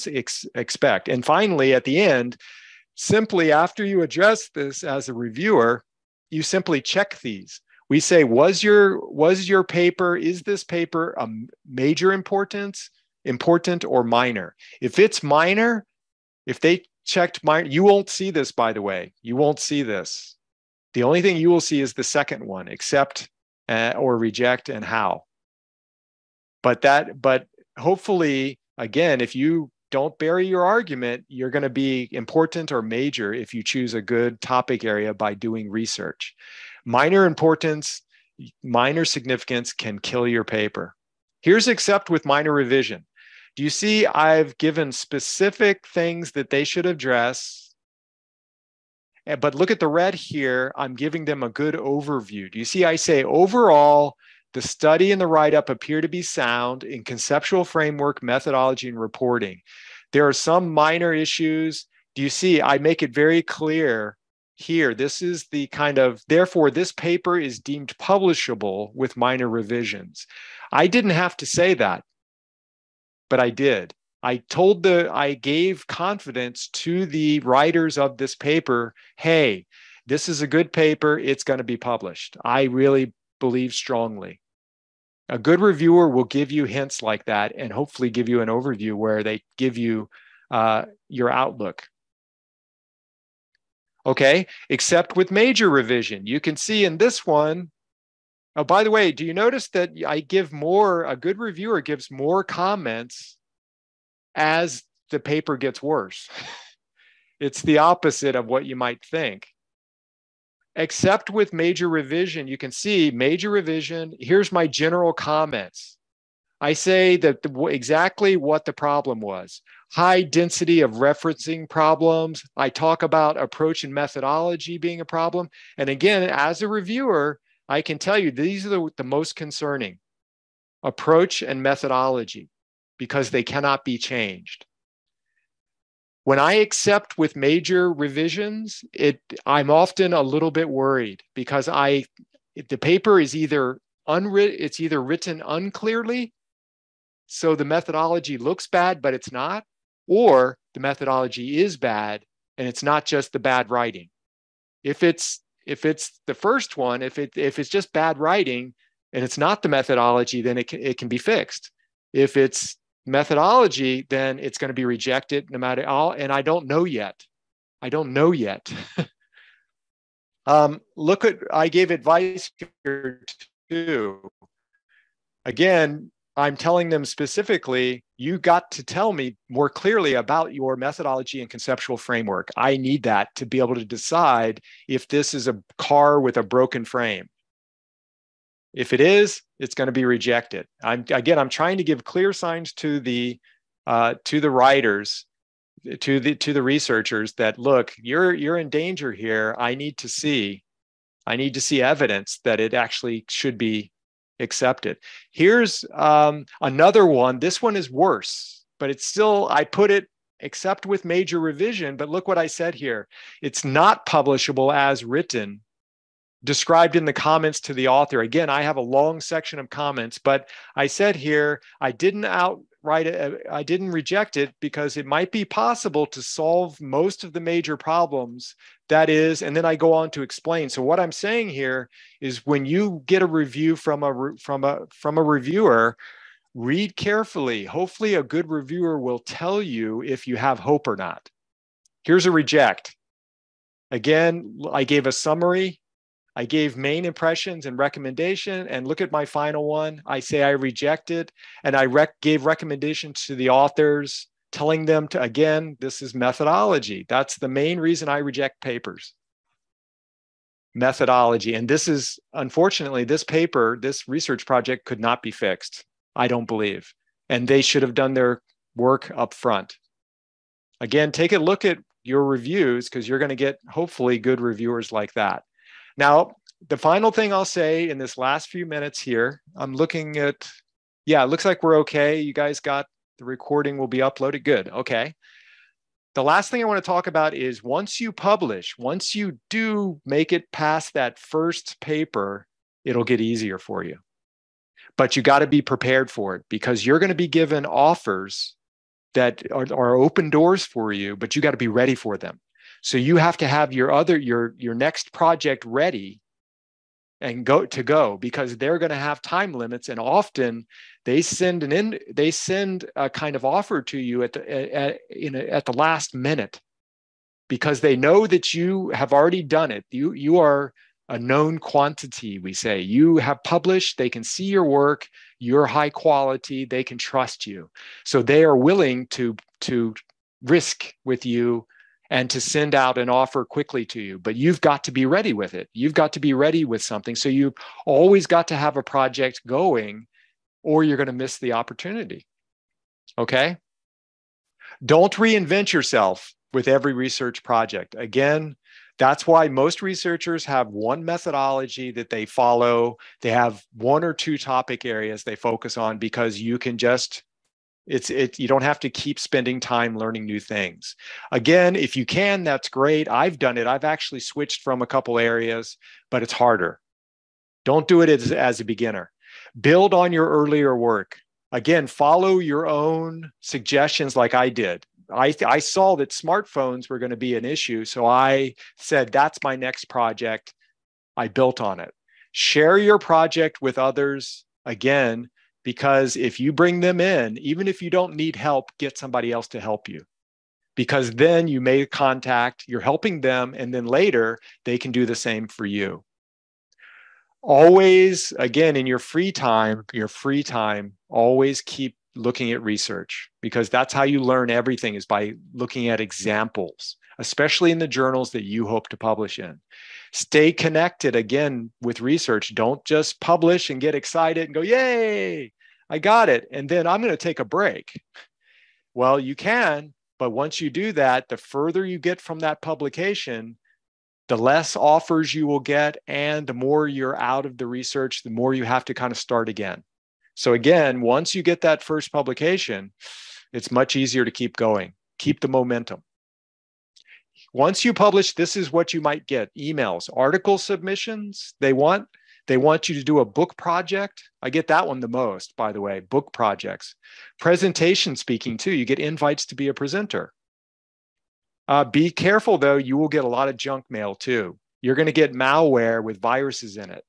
expect. And finally, at the end, simply after you address this as a reviewer, you simply check these. We say, was your paper, is this paper a major importance, important, or minor? If it's minor, if they checked minor, you won't see this, by the way. You won't see this. The only thing you will see is the second one, accept or reject and how. But hopefully, again, if you don't bury your argument, you're going to be important or major if you choose a good topic area by doing research. Minor importance, minor significance can kill your paper. Here's accept with minor revision. Do you see I've given specific things that they should address? But look at the red here. I'm giving them a good overview. Do you see I say overall, the study and the write-up appear to be sound in conceptual framework, methodology, and reporting. There are some minor issues. Do you see I make it very clear here? This is the kind of, therefore, this paper is deemed publishable with minor revisions. I didn't have to say that, but I did. I gave confidence to the writers of this paper, hey, this is a good paper, it's going to be published. I really believe strongly. A good reviewer will give you hints like that and hopefully give you an overview where they give you your outlook. Okay, except with major revision. You can see in this one, oh, by the way, do you notice that I give more, a good reviewer gives more comments as the paper gets worse? It's the opposite of what you might think. Except with major revision, you can see major revision, here's my general comments. I say that exactly what the problem was. High density of referencing problems. I talk about approach and methodology being a problem. And again, as a reviewer, I can tell you these are the most concerning. Approach and methodology, because they cannot be changed. When I accept with major revisions, I'm often a little bit worried because the paper is either written unclearly, so the methodology looks bad, but it's not, or the methodology is bad and it's not just the bad writing. If it's the first one, if it's just bad writing and it's not the methodology, then it can be fixed. If it's methodology, then it's going to be rejected no matter all. And I don't know yet. I don't know yet. I gave advice here too. Again, I'm telling them specifically, you got to tell me more clearly about your methodology and conceptual framework. I need that to be able to decide if this is a car with a broken frame. If it is, it's going to be rejected. I'm trying to give clear signs to the writers, to the researchers that look, you're in danger here. I need to see evidence that it actually should be accepted. Here's another one. This one is worse, but it's still, I put it except with major revision. But look what I said here. It's not publishable as written, described in the comments to the author. Again, I have a long section of comments, but I said here, I didn't reject it because it might be possible to solve most of the major problems. That is, and then I go on to explain. So what I'm saying here is when you get a review from a reviewer, read carefully. Hopefully a good reviewer will tell you if you have hope or not. Here's a reject. Again, I gave a summary. I gave main impressions and recommendation, and look at my final one. I say I reject it, and I gave recommendations to the authors, telling them to, again, this is methodology. That's the main reason I reject papers. Methodology. And this is, unfortunately, this paper, this research project could not be fixed, I don't believe. And they should have done their work up front. Again, take a look at your reviews because you're going to get, hopefully, good reviewers like that. Now, the final thing I'll say in this last few minutes here, I'm looking at, yeah, it looks like we're okay. You guys got the recording will be uploaded. Good. Okay. The last thing I want to talk about is once you publish, once you do make it past that first paper, it'll get easier for you. But you got to be prepared for it because you're going to be given offers that are open doors for you, but you got to be ready for them. So you have to have your next project ready and go because they're going to have time limits, and often they send a kind of offer to you at the last minute because they know that you have already done it. You are a known quantity, we say. You have published, they can see your work, you're high quality, they can trust you. So they are willing to risk with you and to send out an offer quickly to you. But you've got to be ready with it. You've got to be ready with something. So you've always got to have a project going or you're going to miss the opportunity. Okay? Don't reinvent yourself with every research project. Again, that's why most researchers have one methodology that they follow. They have one or two topic areas they focus on because you can just you don't have to keep spending time learning new things. Again, if you can, that's great. I've done it. I've actually switched from a couple areas, but it's harder. Don't do it as a beginner. Build on your earlier work. Again, follow your own suggestions like I did. I saw that smartphones were going to be an issue, so I said, that's my next project. I built on it. Share your project with others. Again, because if you bring them in, even if you don't need help, get somebody else to help you. Because then you made contact, you're helping them, and then later they can do the same for you. Always, again, in your free time, always keep looking at research because that's how you learn everything is by looking at examples, especially in the journals that you hope to publish in. Stay connected, again, with research. Don't just publish and get excited and go, yay, I got it. And then I'm going to take a break. Well, you can, but once you do that, the further you get from that publication, the less offers you will get. And the more you're out of the research, the more you have to kind of start again. So again, once you get that first publication, it's much easier to keep going. Keep the momentum. Once you publish, this is what you might get. Emails, article submissions. They want you to do a book project. I get that one the most, by the way, book projects. Presentation speaking too. You get invites to be a presenter. Be careful though, you will get a lot of junk mail too. You're going to get malware with viruses in it.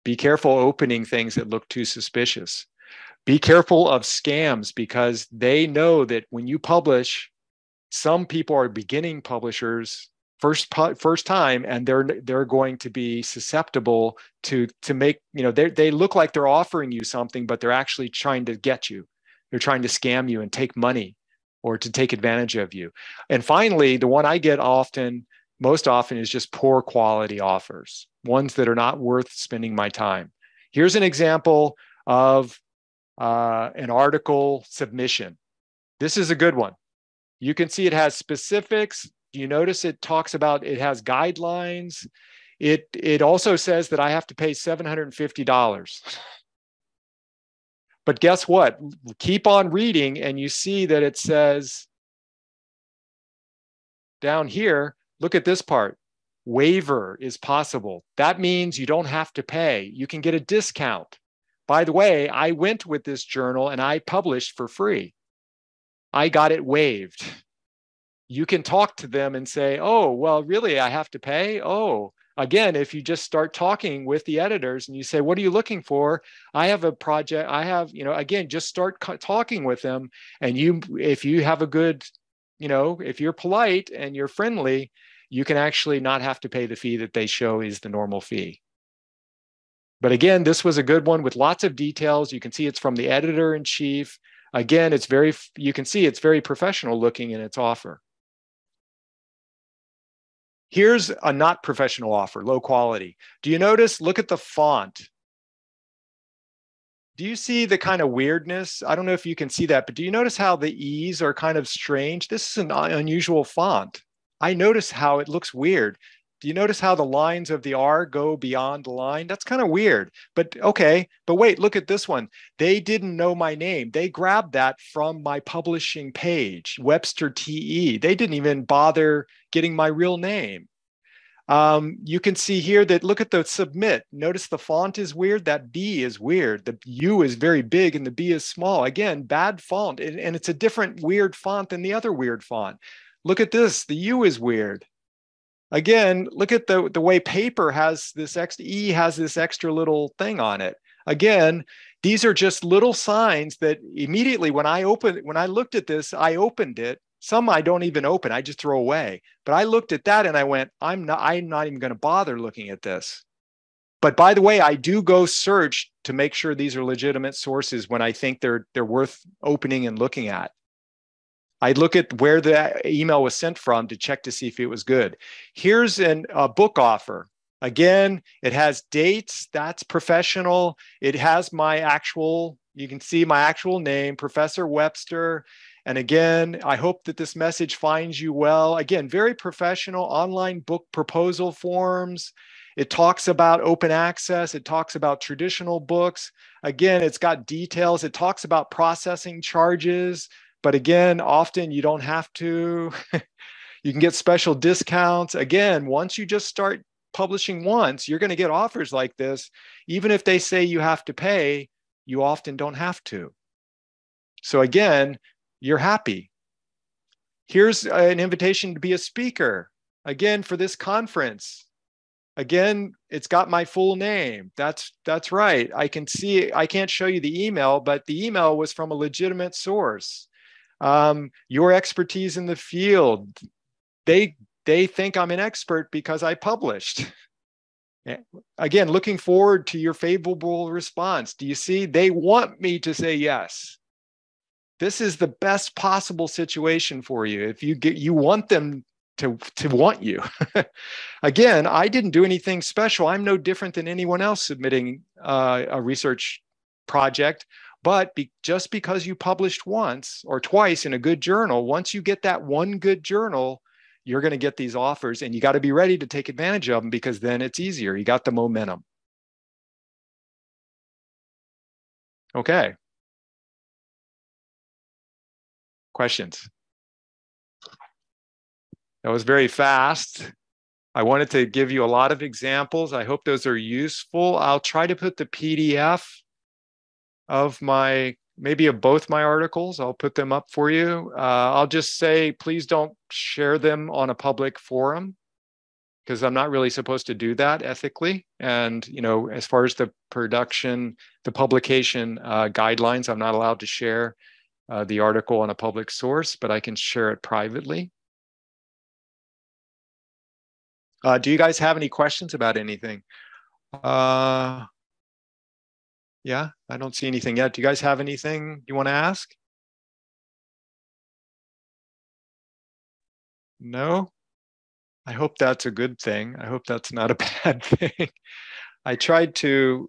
Be careful opening things that look too suspicious. Be careful of scams because they know that when you publish, some people are beginning publishers first time, and they're going to be susceptible to make, they look like they're offering you something, but they're actually trying to get you. They're trying to scam you and take money or to take advantage of you. And finally, the one I get most often is just poor quality offers, ones that are not worth spending my time. Here's an example of an article submission. This is a good one. You can see it has specifics. You notice it talks about, it has guidelines. It also says that I have to pay $750. But guess what? Keep on reading and you see that it says down here, look at this part. Waiver is possible. That means you don't have to pay. You can get a discount. By the way, I went with this journal and I published for free. I got it waived. You can talk to them and say, oh, well, really, I have to pay? Oh, again, if you just start talking with the editors and you say, what are you looking for? I have a project. I have, again, just start talking with them. And if you have a good, if you're polite and you're friendly, you can actually not have to pay the fee that they show is the normal fee. But again, this was a good one with lots of details. You can see it's from the editor-in-chief. Again, you can see it's very professional looking in its offer. Here's a not professional offer, low quality. Do you notice, look at the font. Do you see the kind of weirdness? I don't know if you can see that, but do you notice how the E's are kind of strange? This is an unusual font. I notice how it looks weird. Do you notice how the lines of the R go beyond the line? That's kind of weird, but okay. But wait, look at this one. They didn't know my name. They grabbed that from my publishing page, Webster TE. They didn't even bother getting my real name. You can see here that, look at the submit. Notice the font is weird. That B is weird. The U is very big and the B is small. Again, bad font. And it's a different weird font than the other weird font. Look at this. The U is weird. Again, look at the way paper has this extra, E has this extra little thing on it. Again, these are just little signs that immediately when I looked at this, I opened it. Some I don't even open, I just throw away. But I looked at that and I went, I'm not even going to bother looking at this. But by the way, I do go search to make sure these are legitimate sources when I think they're worth opening and looking at. I look at where the email was sent from to check to see if it was good. Here's a book offer. Again, it has dates. That's professional. It has you can see my actual name, Professor Webster. And again, I hope that this message finds you well. Again, very professional online book proposal forms. It talks about open access. It talks about traditional books. Again, it's got details. It talks about processing charges. But again, often you don't have to. You can get special discounts. Again, once you just start publishing once, you're going to get offers like this. Even if they say you have to pay, you often don't have to. So again, you're happy. Here's an invitation to be a speaker. Again, for this conference. Again, it's got my full name. That's right. I can see, I can't show you the email, but the email was from a legitimate source. Your expertise in the field. They think I'm an expert because I published. Again, looking forward to your favorable response. Do you see? They want me to say yes. This is the best possible situation for you. If you want them to want you. Again, I didn't do anything special. I'm no different than anyone else submitting a research project. But just because you published once or twice in a good journal, once you get that one good journal, you're going to get these offers, and you got to be ready to take advantage of them, because then it's easier. You got the momentum. Okay. Questions? That was very fast. I wanted to give you a lot of examples. I hope those are useful. I'll try to put the PDF of maybe of both my articles. I'll put them up for you. I'll just say, please don't share them on a public forum, because I'm not really supposed to do that ethically. And, as far as the publication guidelines, I'm not allowed to share the article on a public source, but I can share it privately. Do you guys have any questions about anything? Yeah, I don't see anything yet. Do you guys have anything you want to ask? No? I hope that's a good thing. I hope that's not a bad thing. I tried to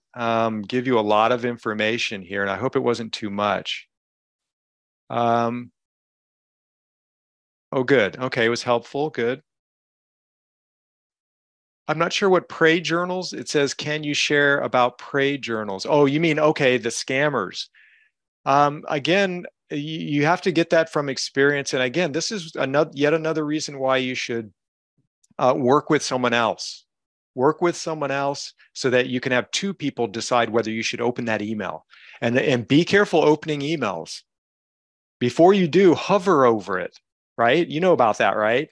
give you a lot of information here, and I hope it wasn't too much. Oh, good. Okay, it was helpful. Good. I'm not sure what prey journals. It says, can you share about prey journals? Oh, you mean, okay, the scammers. Again, you have to get that from experience. And again, this is yet another reason why you should work with someone else. Work with someone else so that you can have two people decide whether you should open that email. And be careful opening emails. Before you do, hover over it, right? You know about that, right?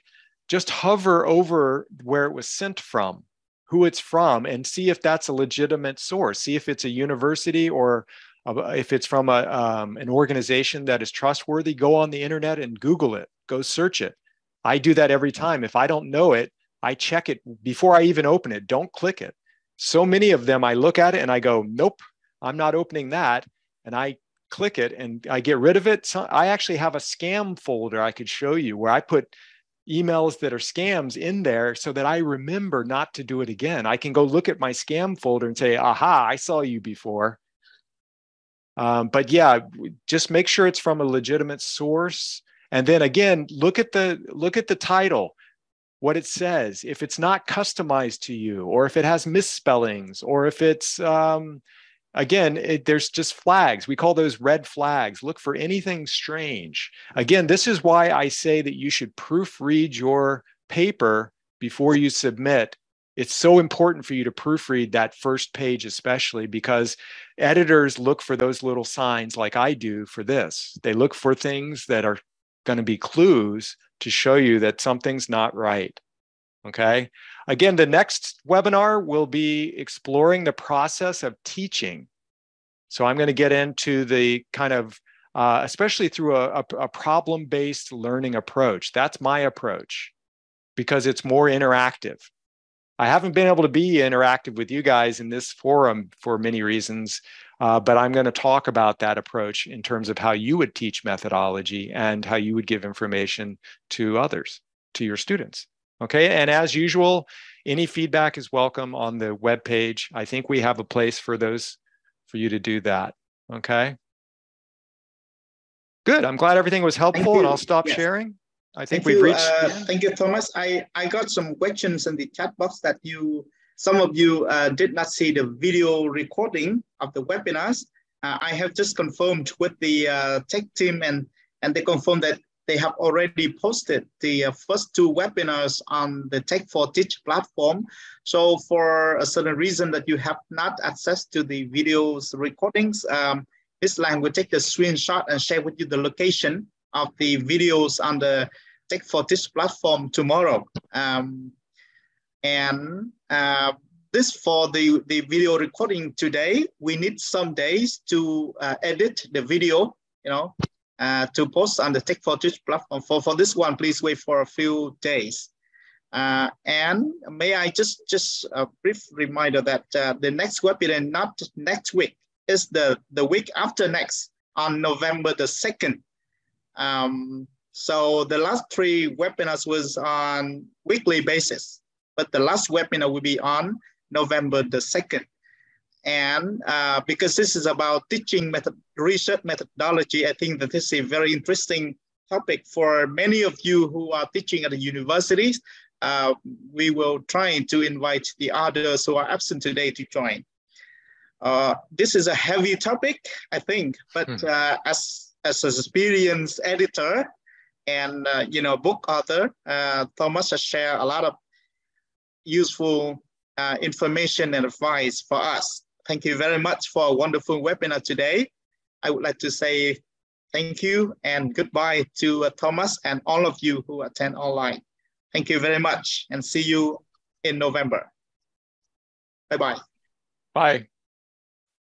Just hover over where it was sent from, who it's from, and see if that's a legitimate source. See if it's a university or if it's from an organization that is trustworthy. Go on the internet and Google it. Go search it. I do that every time. If I don't know it, I check it before I even open it. Don't click it. So many of them, I look at it and I go, nope, I'm not opening that. And I click it and I get rid of it. So I actually have a scam folder I could show you where I put emails that are scams in there so that I remember not to do it again. I can go look at my scam folder and say, aha, I saw you before. But yeah, just make sure it's from a legitimate source. And then again, look at the title, what it says. If it's not customized to you, or if it has misspellings, or if it's, again, there's just flags. We call those red flags. Look for anything strange. Again, this is why I say that you should proofread your paper before you submit. It's so important for you to proofread that first page, especially because editors look for those little signs like I do for this. They look for things that are going to be clues to show you that something's not right. Okay. Again, the next webinar will be exploring the process of teaching. So I'm going to get into the kind of, especially through a problem-based learning approach. That's my approach because it's more interactive. I haven't been able to be interactive with you guys in this forum for many reasons, but I'm going to talk about that approach in terms of how you would teach methodology and how you would give information to others, to your students. Okay, and as usual, any feedback is welcome on the webpage. I think we have a place for those, for you to do that. Okay. Good. I'm glad everything was helpful, and I'll stop sharing. I think we've reached. Thank you, Thomas. I got some questions in the chat box that some of you did not see the video recording of the webinars. I have just confirmed with the tech team, and they confirmed that they have already posted the first two webinars on the Tech4Teach platform. So for a certain reason that you have not access to the videos recordings, this line will take a screenshot and share with you the location of the videos on the Tech4Teach platform tomorrow. This for the video recording today, we need some days to edit the video, to post on the Tech4Teach platform. For this one, please wait for a few days. And may I just a brief reminder that the next webinar, not next week, is the week after next on November the 2nd. So the last three webinars was on weekly basis, but the last webinar will be on November the 2nd. And because this is about teaching research methodology, I think that this is a very interesting topic for many of you who are teaching at the universities. We will try to invite the others who are absent today to join. This is a heavy topic, I think, but as an experienced editor and book author, Thomas has shared a lot of useful information and advice for us. Thank you very much for a wonderful webinar today. I would like to say thank you and goodbye to Thomas and all of you who attend online. Thank you very much and see you in November. Bye-bye. Bye.